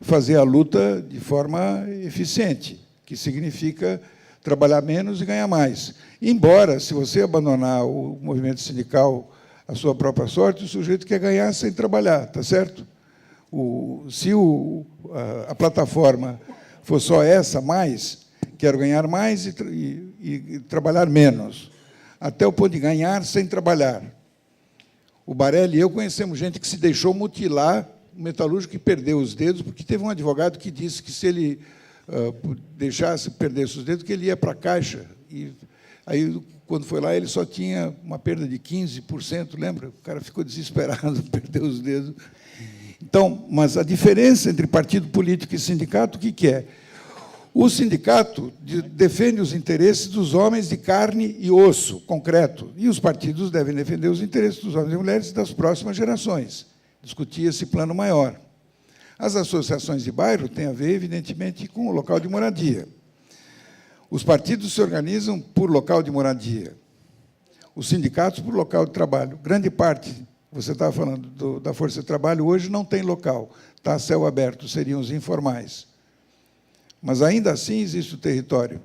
Speaker 1: fazer a luta de forma eficiente, que significa trabalhar menos e ganhar mais. Embora, se você abandonar o movimento sindical à sua própria sorte, o sujeito quer ganhar sem trabalhar, tá certo? Se a plataforma for só essa, mais, quero ganhar mais e trabalhar menos, até o ponto de ganhar sem trabalhar. O Barelli e eu conhecemos gente que se deixou mutilar, um metalúrgico que perdeu os dedos, porque teve um advogado que disse que, se ele deixasse perder os dedos, que ele ia para a caixa. E aí, quando foi lá, ele só tinha uma perda de 15%, lembra? O cara ficou desesperado, perdeu os dedos. Então, mas a diferença entre partido político e sindicato, o que é? O sindicato defende os interesses dos homens de carne e osso, concreto, e os partidos devem defender os interesses dos homens e mulheres das próximas gerações. Discutir esse plano maior. As associações de bairro têm a ver, evidentemente, com o local de moradia. Os partidos se organizam por local de moradia. Os sindicatos por local de trabalho. Grande parte, você estava falando da força de trabalho, hoje não tem local, está a céu aberto, seriam os informais. Mas, ainda assim, existe o território.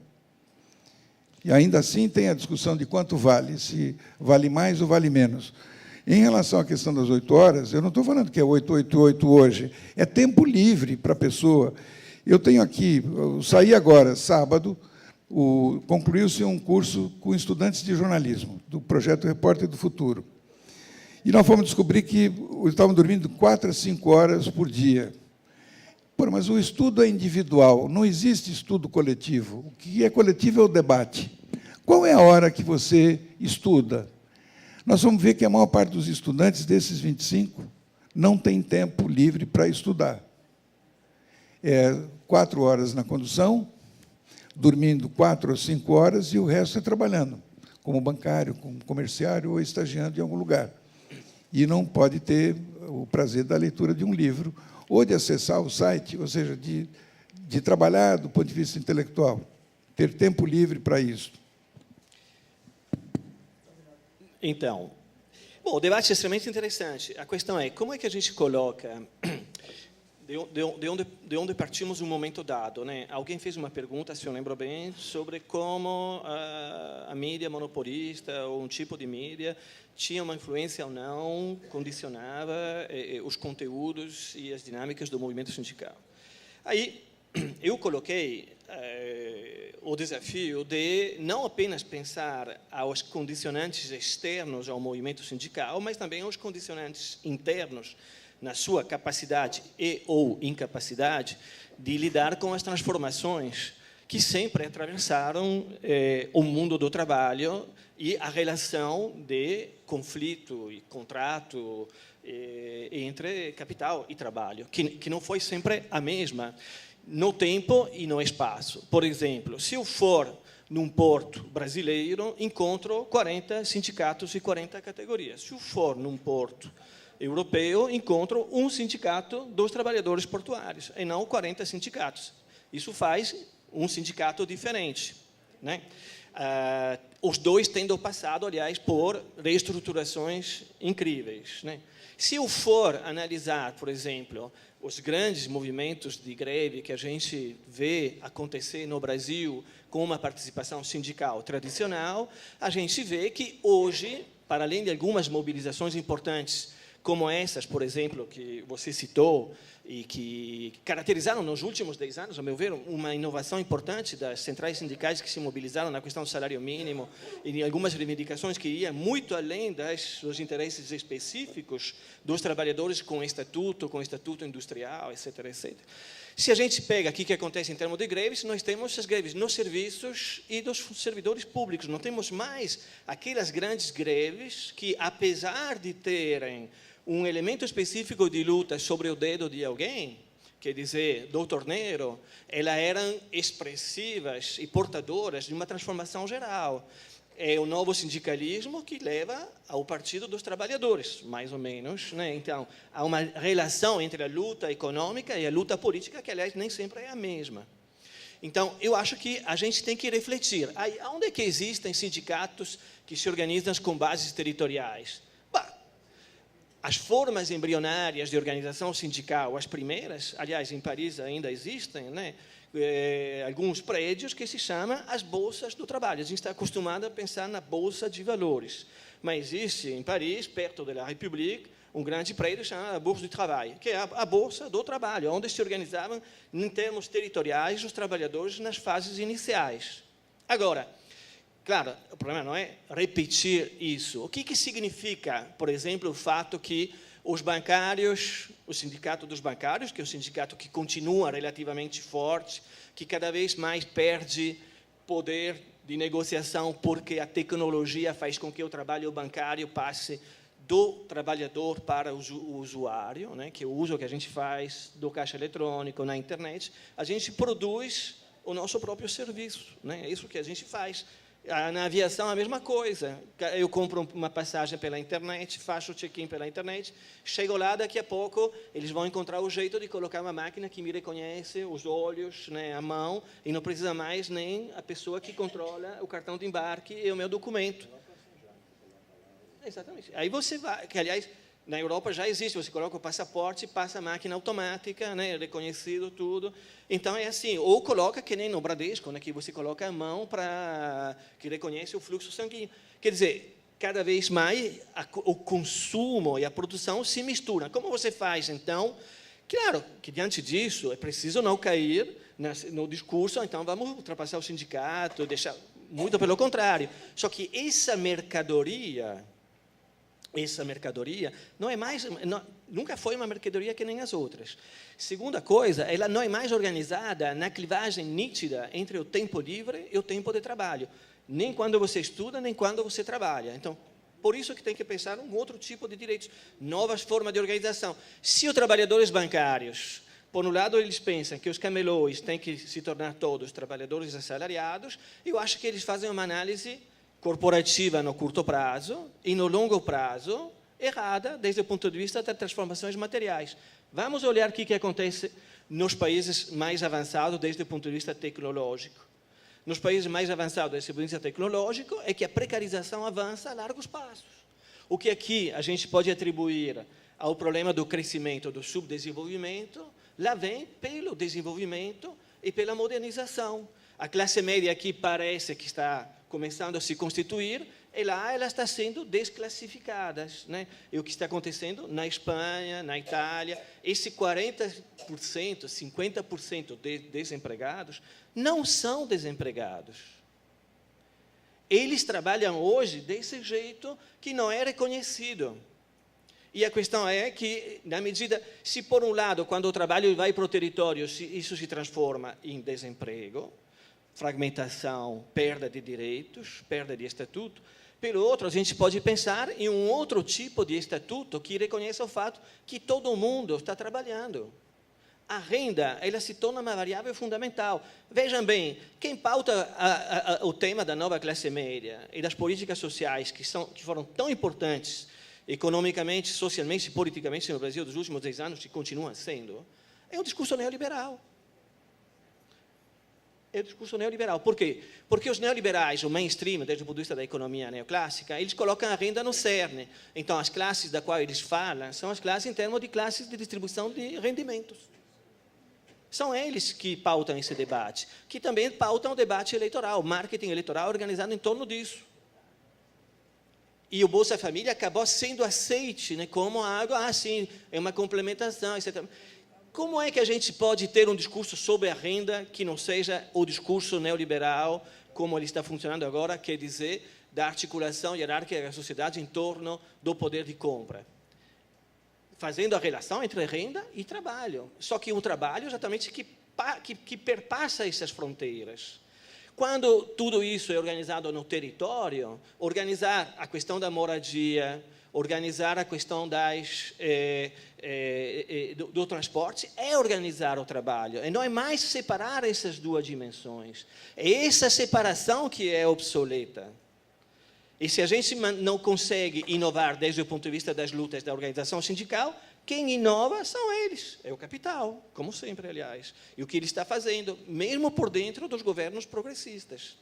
Speaker 1: E, ainda assim, tem a discussão de quanto vale, se vale mais ou vale menos. Em relação à questão das 8 horas, eu não estou falando que é 888 hoje, é tempo livre para a pessoa. Eu tenho aqui, eu saí agora, sábado, concluiu-se um curso com estudantes de jornalismo, do projeto Repórter do Futuro. E nós fomos descobrir que estavam dormindo 4 a 5 horas por dia. Pô, mas o estudo é individual, não existe estudo coletivo. O que é coletivo é o debate. Qual é a hora que você estuda? Nós vamos ver que a maior parte dos estudantes, desses 25, não tem tempo livre para estudar. 4 horas na condução, dormindo 4 ou 5 horas, e o resto é trabalhando, como bancário, como comerciário ou estagiando em algum lugar. E não pode ter o prazer da leitura de um livro, ou de acessar o site, ou seja, de trabalhar do ponto de vista intelectual, ter tempo livre para isso.
Speaker 3: Então, bom, o debate é extremamente interessante. A questão é, como é que a gente coloca, de onde partimos num momento dado, né? Alguém fez uma pergunta, se eu lembro bem, sobre como a mídia monopolista, ou um tipo de mídia, tinha uma influência ou não, condicionava os conteúdos e as dinâmicas do movimento sindical. Aí, eu coloquei o desafio de não apenas pensar aos condicionantes externos ao movimento sindical, mas também aos condicionantes internos, na sua capacidade e ou incapacidade de lidar com as transformações que sempre atravessaram o mundo do trabalho e a relação de conflito e contrato entre capital e trabalho, que não foi sempre a mesma no tempo e no espaço. Por exemplo, se eu for num porto brasileiro, encontro 40 sindicatos e 40 categorias. Se eu for num porto europeu, encontro um sindicato dos trabalhadores portuários, e não 40 sindicatos. Isso faz um sindicato diferente, né? Os dois tendo passado, aliás, por reestruturações incríveis, né? Se eu for analisar, por exemplo, os grandes movimentos de greve que a gente vê acontecer no Brasil com uma participação sindical tradicional, a gente vê que hoje, para além de algumas mobilizações importantes, como essas, por exemplo, que você citou, e que caracterizaram nos últimos 10 anos, a meu ver, uma inovação importante das centrais sindicais que se mobilizaram na questão do salário mínimo e em algumas reivindicações que iam muito além dos interesses específicos dos trabalhadores com estatuto industrial, etc., etc. Se a gente pega aqui o que acontece em termos de greves, nós temos as greves nos serviços e dos servidores públicos. Não temos mais aquelas grandes greves que, apesar de terem um elemento específico de luta sobre o dedo de alguém, quer dizer, do torneiro, elas eram expressivas e portadoras de uma transformação geral. É o novo sindicalismo que leva ao Partido dos Trabalhadores, mais ou menos, né? Então, há uma relação entre a luta econômica e a luta política, que, aliás, nem sempre é a mesma. Então, eu acho que a gente tem que refletir. Aí, onde é que existem sindicatos que se organizam com bases territoriais? As formas embrionárias de organização sindical, as primeiras, aliás, em Paris ainda existem, né? Alguns prédios que se chamam as bolsas do trabalho. A gente está acostumado a pensar na bolsa de valores, mas existe em Paris, perto da République, um grande prédio chamado a Bourse du Travail, que é a bolsa do trabalho, onde se organizavam, em termos territoriais, os trabalhadores nas fases iniciais. Agora, claro, o problema não é repetir isso. O que significa, por exemplo, o fato que os bancários, o sindicato dos bancários, que é um sindicato que continua relativamente forte, que cada vez mais perde poder de negociação porque a tecnologia faz com que o trabalho bancário passe do trabalhador para o usuário, né, que é o uso que a gente faz do caixa eletrônico na internet, a gente produz o nosso próprio serviço, né? É isso que a gente faz. Na aviação, a mesma coisa. Eu compro uma passagem pela internet, faço o check-in pela internet, chego lá, daqui a pouco, eles vão encontrar o jeito de colocar uma máquina que me reconhece os olhos, né, a mão, e não precisa mais nem a pessoa que controla o cartão de embarque e o meu documento. Exatamente. Aí você vai, que, aliás, na Europa já existe, você coloca o passaporte, passa a máquina automática, né, reconhecido tudo. Então, é assim, ou coloca, que nem no Bradesco, né, que você coloca a mão que reconhece o fluxo sanguíneo. Quer dizer, cada vez mais o consumo e a produção se misturam. Como você faz, então? Claro que, diante disso, é preciso não cair no discurso, então vamos ultrapassar o sindicato, deixar... Muito pelo contrário. Só que essa mercadoria não é mais, nunca foi uma mercadoria que nem as outras. Segunda coisa, ela não é mais organizada na clivagem nítida entre o tempo livre e o tempo de trabalho. Nem quando você estuda, nem quando você trabalha. Então, por isso que tem que pensar um outro tipo de direitos, novas formas de organização. Se os trabalhadores bancários, por um lado, eles pensam que os camelôs têm que se tornar todos trabalhadores assalariados, eu acho que eles fazem uma análise corporativa no curto prazo e no longo prazo errada desde o ponto de vista das transformações materiais. Vamos olhar o que acontece nos países mais avançados desde o ponto de vista tecnológico. Nos países mais avançados desde o ponto de vista tecnológico é que a precarização avança a largos passos. O que aqui a gente pode atribuir ao problema do crescimento, do subdesenvolvimento, lá vem pelo desenvolvimento e pela modernização. A classe média aqui parece que está começando a se constituir, e lá ela está sendo desclassificada, né? E o que está acontecendo na Espanha, na Itália, esse 40%, 50% de desempregados não são desempregados. Eles trabalham hoje desse jeito que não é reconhecido. E a questão é que, na medida, se por um lado, quando o trabalho vai para o território, isso se transforma em desemprego, fragmentação, perda de direitos, perda de estatuto, pelo outro, a gente pode pensar em um outro tipo de estatuto que reconheça o fato que todo mundo está trabalhando. A renda, ela se torna uma variável fundamental. Vejam bem, quem pauta o tema da nova classe média e das políticas sociais que foram tão importantes economicamente, socialmente e politicamente no Brasil dos últimos 10 anos, e continuam sendo, é o discurso neoliberal. É o discurso neoliberal. Por quê? Porque os neoliberais, o mainstream, desde o ponto de vista da economia neoclássica, eles colocam a renda no cerne. Então, as classes da qual eles falam são as classes em termos de classes de distribuição de rendimentos. São eles que pautam esse debate, que também pautam o debate eleitoral, o marketing eleitoral organizado em torno disso. E o Bolsa Família acabou sendo aceite, né, como algo, sim, é uma complementação, etc. Como é que a gente pode ter um discurso sobre a renda que não seja o discurso neoliberal, como ele está funcionando agora, quer dizer, da articulação hierárquica da sociedade em torno do poder de compra? Fazendo a relação entre renda e trabalho. Só que um trabalho exatamente que perpassa essas fronteiras. Quando tudo isso é organizado no território, organizar a questão da moradia, organizar a questão do transporte é organizar o trabalho. E não é mais separar essas duas dimensões. É essa separação que é obsoleta. E se a gente não consegue inovar desde o ponto de vista das lutas da organização sindical, quem inova são eles, é o capital, como sempre, aliás. E o que ele está fazendo, mesmo por dentro dos governos progressistas.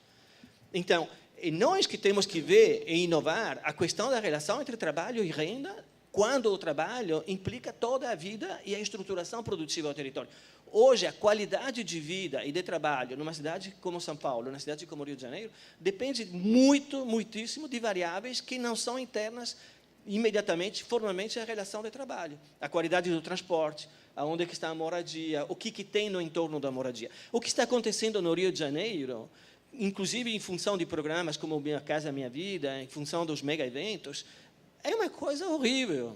Speaker 3: Então, nós que temos que ver e inovar a questão da relação entre trabalho e renda, quando o trabalho implica toda a vida e a estruturação produtiva do território. Hoje, a qualidade de vida e de trabalho numa cidade como São Paulo, numa cidade como Rio de Janeiro, depende muitíssimo de variáveis que não são internas imediatamente, formalmente, à relação de trabalho. A qualidade do transporte, aonde é que está a moradia, o que tem no entorno da moradia. O que está acontecendo no Rio de Janeiro, inclusive em função de programas como Minha Casa Minha Vida, em função dos mega-eventos, é uma coisa horrível.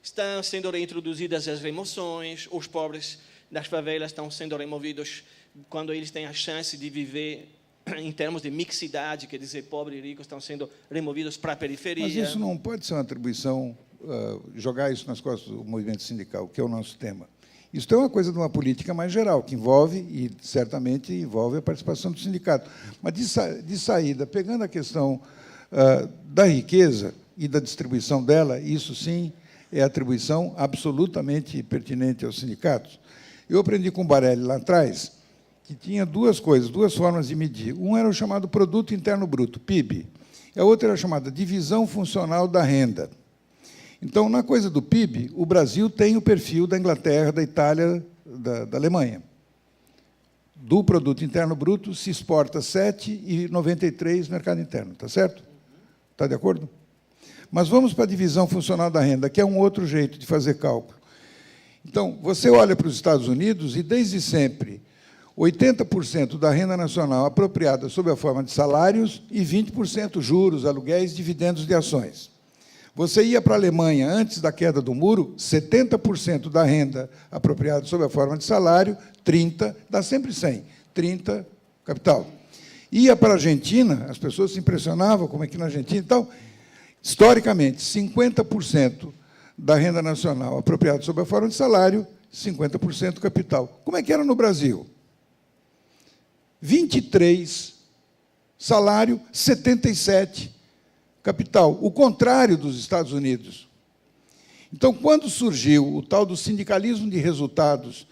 Speaker 3: Estão sendo reintroduzidas as remoções, os pobres das favelas estão sendo removidos quando eles têm a chance de viver em termos de mixidade, quer dizer, pobre e rico estão sendo removidos para a periferia.
Speaker 1: Mas isso não pode ser uma atribuição, jogar isso nas costas do movimento sindical, que é o nosso tema. Isso é uma coisa de uma política mais geral, que envolve, e certamente envolve a participação do sindicato. Mas, de saída, pegando a questão da riqueza e da distribuição dela, isso, sim, é atribuição absolutamente pertinente aos sindicatos. Eu aprendi com o Barelli, lá atrás, que tinha duas coisas, duas formas de medir. Um era o chamado Produto Interno Bruto, PIB. A outra era a chamada divisão funcional da renda. Então, na coisa do PIB, o Brasil tem o perfil da Inglaterra, da Itália, da Alemanha. Do Produto Interno Bruto se exporta 7,93 no mercado interno, está certo? Está de acordo? Mas vamos para a divisão funcional da renda, que é um outro jeito de fazer cálculo. Então, você olha para os Estados Unidos e, desde sempre, 80% da renda nacional apropriada sob a forma de salários e 20% juros, aluguéis, dividendos de ações. Você ia para a Alemanha, antes da queda do muro, 70% da renda apropriada sob a forma de salário, 30%, dá sempre 100%, 30% capital. Ia para a Argentina, as pessoas se impressionavam como é que na Argentina, então, historicamente, 50% da renda nacional apropriada sob a forma de salário, 50% capital. Como é que era no Brasil? 23% salário, 77% capital, o contrário dos Estados Unidos. Então, quando surgiu o tal do sindicalismo de resultados,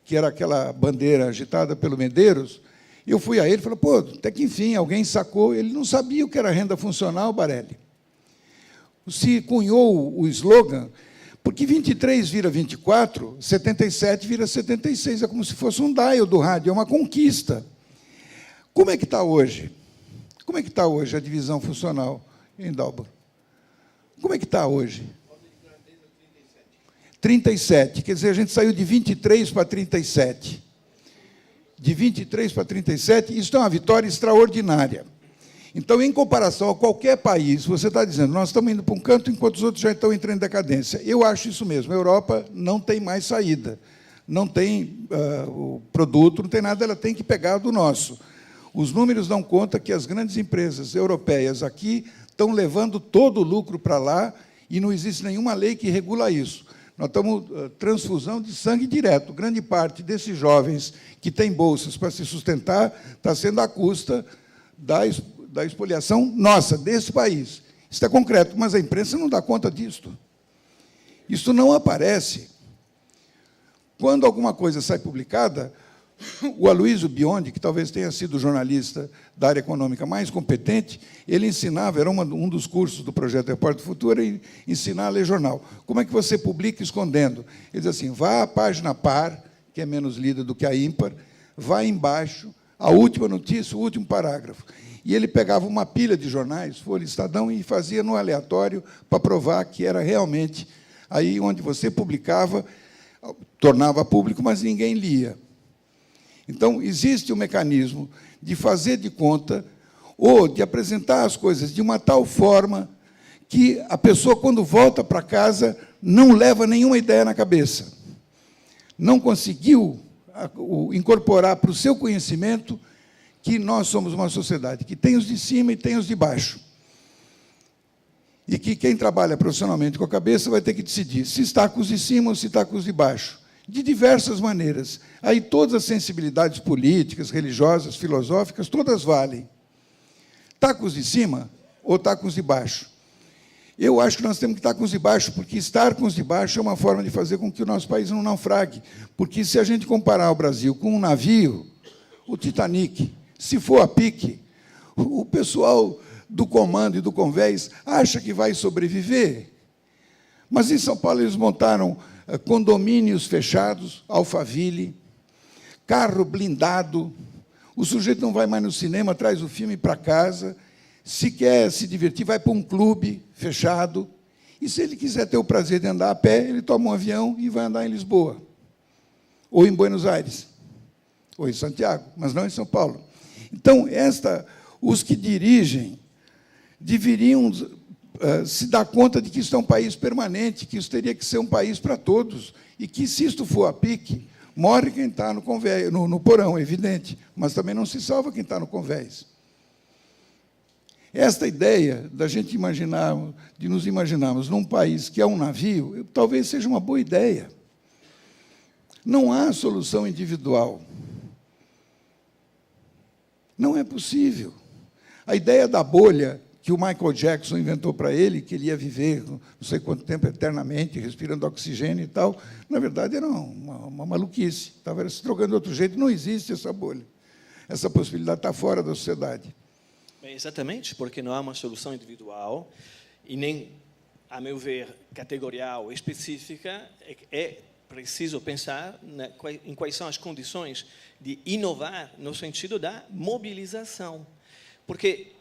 Speaker 1: que era aquela bandeira agitada pelo Medeiros, eu fui a ele e falei, pô, até que enfim, alguém sacou. Ele não sabia o que era renda funcional, Barelli. Se cunhou o slogan, porque 23 vira 24, 77 vira 76, é como se fosse um dial do rádio, é uma conquista. Como é que está hoje? Como é que está hoje a divisão funcional em Dalbor? Como é que está hoje? 37, quer dizer, a gente saiu de 23 para 37. De 23 para 37, isso é uma vitória extraordinária. Então, em comparação a qualquer país, você está dizendo, nós estamos indo para um canto enquanto os outros já estão entrando em decadência. Eu acho isso mesmo. A Europa não tem mais saída. Não tem o produto, não tem nada, ela tem que pegar do nosso. Os números dão conta que as grandes empresas europeias aqui estão levando todo o lucro para lá e não existe nenhuma lei que regula isso. Nós estamos transfusão de sangue direto. Grande parte desses jovens que têm bolsas para se sustentar está sendo à custa da expoliação nossa, desse país. Isso é concreto, mas a imprensa não dá conta disto. Isso não aparece. Quando alguma coisa sai publicada, o Aloysio Biondi, que talvez tenha sido o jornalista da área econômica mais competente, ele ensinava, era um dos cursos do projeto Repórter do Futuro, ensinar a ler jornal. Como é que você publica escondendo? Ele diz assim, vá à página par, que é menos lida do que a ímpar, vá embaixo, a última notícia, o último parágrafo. E ele pegava uma pilha de jornais, Folha, Estadão, e fazia no aleatório para provar que era realmente aí onde você publicava, tornava público, mas ninguém lia. Então, existe um mecanismo de fazer de conta ou de apresentar as coisas de uma tal forma que a pessoa, quando volta para casa, não leva nenhuma ideia na cabeça. Não conseguiu incorporar para o seu conhecimento que nós somos uma sociedade que tem os de cima e tem os de baixo. E que quem trabalha profissionalmente com a cabeça vai ter que decidir se está com os de cima ou se está com os de baixo. De diversas maneiras. Aí todas as sensibilidades políticas, religiosas, filosóficas, todas valem. Está com os de cima ou está com os de baixo? Eu acho que nós temos que estar com os de baixo, porque estar com os de baixo é uma forma de fazer com que o nosso país não naufrague. Porque, se a gente comparar o Brasil com um navio, o Titanic, se for a pique, o pessoal do comando e do convés acha que vai sobreviver. Mas, em São Paulo, eles montaram condomínios fechados, Alphaville, carro blindado, o sujeito não vai mais no cinema, traz o filme para casa, se quer se divertir, vai para um clube fechado, e se ele quiser ter o prazer de andar a pé, ele toma um avião e vai andar em Lisboa, ou em Buenos Aires, ou em Santiago, mas não em São Paulo. Então, os que dirigem deveriam se dar conta de que isso é um país permanente, que isso teria que ser um país para todos, e que, se isto for a pique, morre quem está no porão, é evidente, mas também não se salva quem está no convés. Esta ideia da gente imaginar, de nos imaginarmos num país que é um navio, talvez seja uma boa ideia. Não há solução individual. Não é possível. A ideia da bolha que o Michael Jackson inventou para ele, que ele ia viver não sei quanto tempo eternamente, respirando oxigênio e tal, na verdade, era uma maluquice. Estava se trocando de outro jeito, não existe essa bolha. Essa possibilidade está fora da sociedade.
Speaker 3: Exatamente, porque não há uma solução individual e nem, a meu ver, categorial específica. É preciso pensar em quais são as condições de inovar no sentido da mobilização. Porque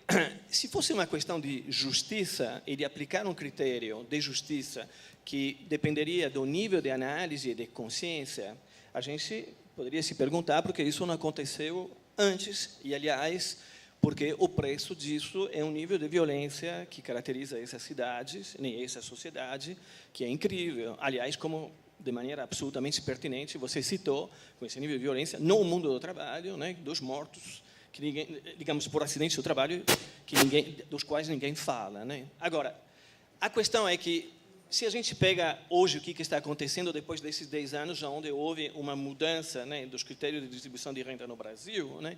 Speaker 3: se fosse uma questão de justiça e de aplicar um critério de justiça que dependeria do nível de análise e de consciência, a gente poderia se perguntar por que isso não aconteceu antes, e, aliás, porque o preço disso é um nível de violência que caracteriza essas cidades, nem essa sociedade, que é incrível. Aliás, como, de maneira absolutamente pertinente, você citou, com esse nível de violência, no mundo do trabalho, né, dos mortos, que ninguém, digamos, por acidente do trabalho, dos quais ninguém fala, né? Agora, a questão é que, se a gente pega hoje o que está acontecendo depois desses 10 anos, onde houve uma mudança, né, dos critérios de distribuição de renda no Brasil, né,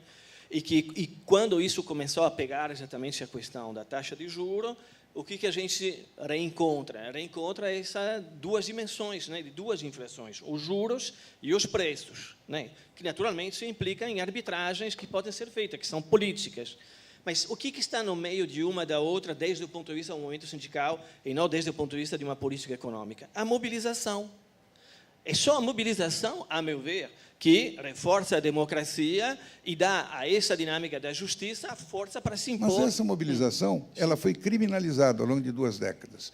Speaker 3: e quando isso começou a pegar exatamente a questão da taxa de juros, o que a gente reencontra? Reencontra essas duas dimensões, né, de duas inflações, os juros e os preços, né, que naturalmente se implicam em arbitragens que podem ser feitas, que são políticas. Mas o que está no meio de uma da outra, desde o ponto de vista do movimento sindical e não desde o ponto de vista de uma política econômica? A mobilização. É só a mobilização, a meu ver, que reforça a democracia e dá a essa dinâmica da justiça a força para se impor.
Speaker 1: Mas essa mobilização, ela foi criminalizada ao longo de 2 décadas.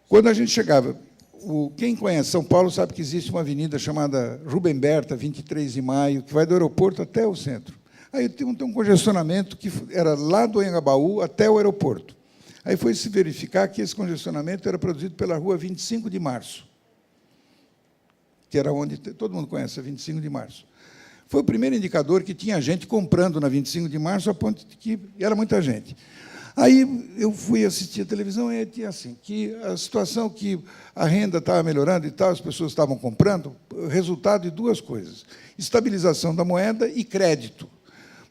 Speaker 1: Quando a gente chegava... Quem conhece São Paulo sabe que existe uma avenida chamada Rubem Berta, 23 de Maio, que vai do aeroporto até o centro. Aí tem um congestionamento que era lá do Anhangabaú até o aeroporto. Aí foi se verificar que esse congestionamento era produzido pela rua 25 de Março, que era onde todo mundo conhece a 25 de Março. Foi o primeiro indicador que tinha gente comprando na 25 de Março, a ponto de que era muita gente. Aí eu fui assistir a televisão e tinha assim, que a situação que a renda estava melhorando e tal, as pessoas estavam comprando, resultado de 2 coisas: estabilização da moeda e crédito.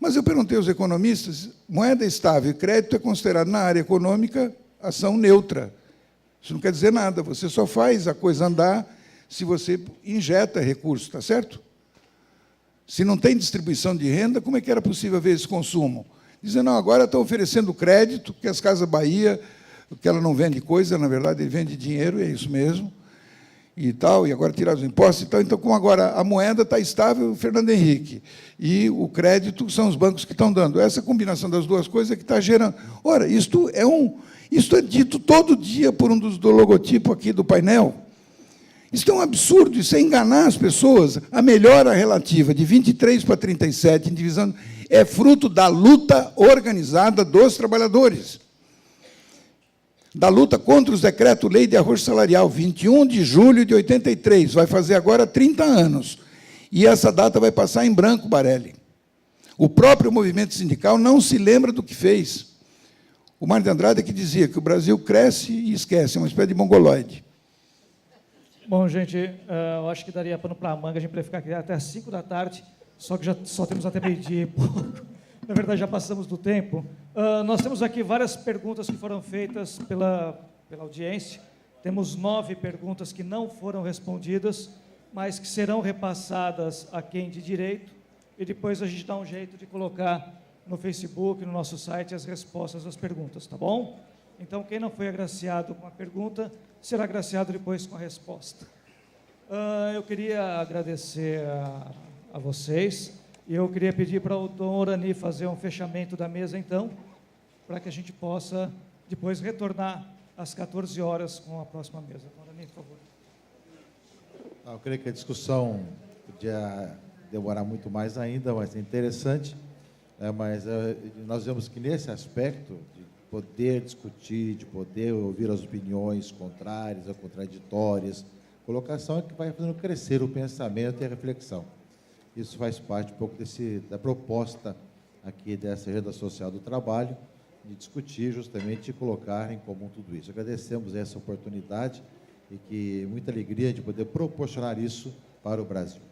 Speaker 1: Mas eu perguntei aos economistas, moeda estável e crédito é considerado, na área econômica, ação neutra. Isso não quer dizer nada, você só faz a coisa andar se você injeta recursos, está certo? Se não tem distribuição de renda, como é que era possível haver esse consumo? Dizendo, não, agora estão oferecendo crédito, que as Casas Bahia, que ela não vende coisa, na verdade, ele vende dinheiro, é isso mesmo, e tal, e agora tirar os impostos e tal. Então, como agora a moeda está estável, Fernando Henrique, e o crédito são os bancos que estão dando. Essa combinação das 2 coisas é que está gerando. Ora, isto é dito todo dia por um do logotipo aqui do painel. Isso é um absurdo, isso é enganar as pessoas. A melhora relativa de 23 para 37 em divisão é fruto da luta organizada dos trabalhadores. Da luta contra os decretos-lei de arrocho salarial, 21 de julho de 83, vai fazer agora 30 anos. E essa data vai passar em branco, Barelli. O próprio movimento sindical não se lembra do que fez. O Mário de Andrade é que dizia que o Brasil cresce e esquece, é uma espécie de mongoloide.
Speaker 2: Bom, gente, eu acho que daria pano para a manga, a gente poderia ficar aqui até às 5 da tarde, só que já só temos até meio-dia e pouco. Na verdade, já passamos do tempo. Nós temos aqui várias perguntas que foram feitas pela audiência. Temos 9 perguntas que não foram respondidas, mas que serão repassadas a quem de direito, e depois a gente dá um jeito de colocar no Facebook, no nosso site, as respostas às perguntas, tá bom? Então, quem não foi agraciado com a pergunta, será agraciado depois com a resposta. Eu queria agradecer a vocês, e eu queria pedir para o Dom Orani fazer um fechamento da mesa, então, para que a gente possa depois retornar às 14 horas com a próxima mesa. Dom Orani, por favor.
Speaker 4: Eu creio que a discussão podia demorar muito mais ainda, mas é interessante. Mas nós vemos que, nesse aspecto de poder discutir, de poder ouvir as opiniões contrárias ou contraditórias, colocação é que vai fazendo crescer o pensamento e a reflexão. Isso faz parte um pouco da proposta aqui dessa Agenda Social do Trabalho, de discutir justamente e colocar em comum tudo isso. Agradecemos essa oportunidade e que muita alegria de poder proporcionar isso para o Brasil.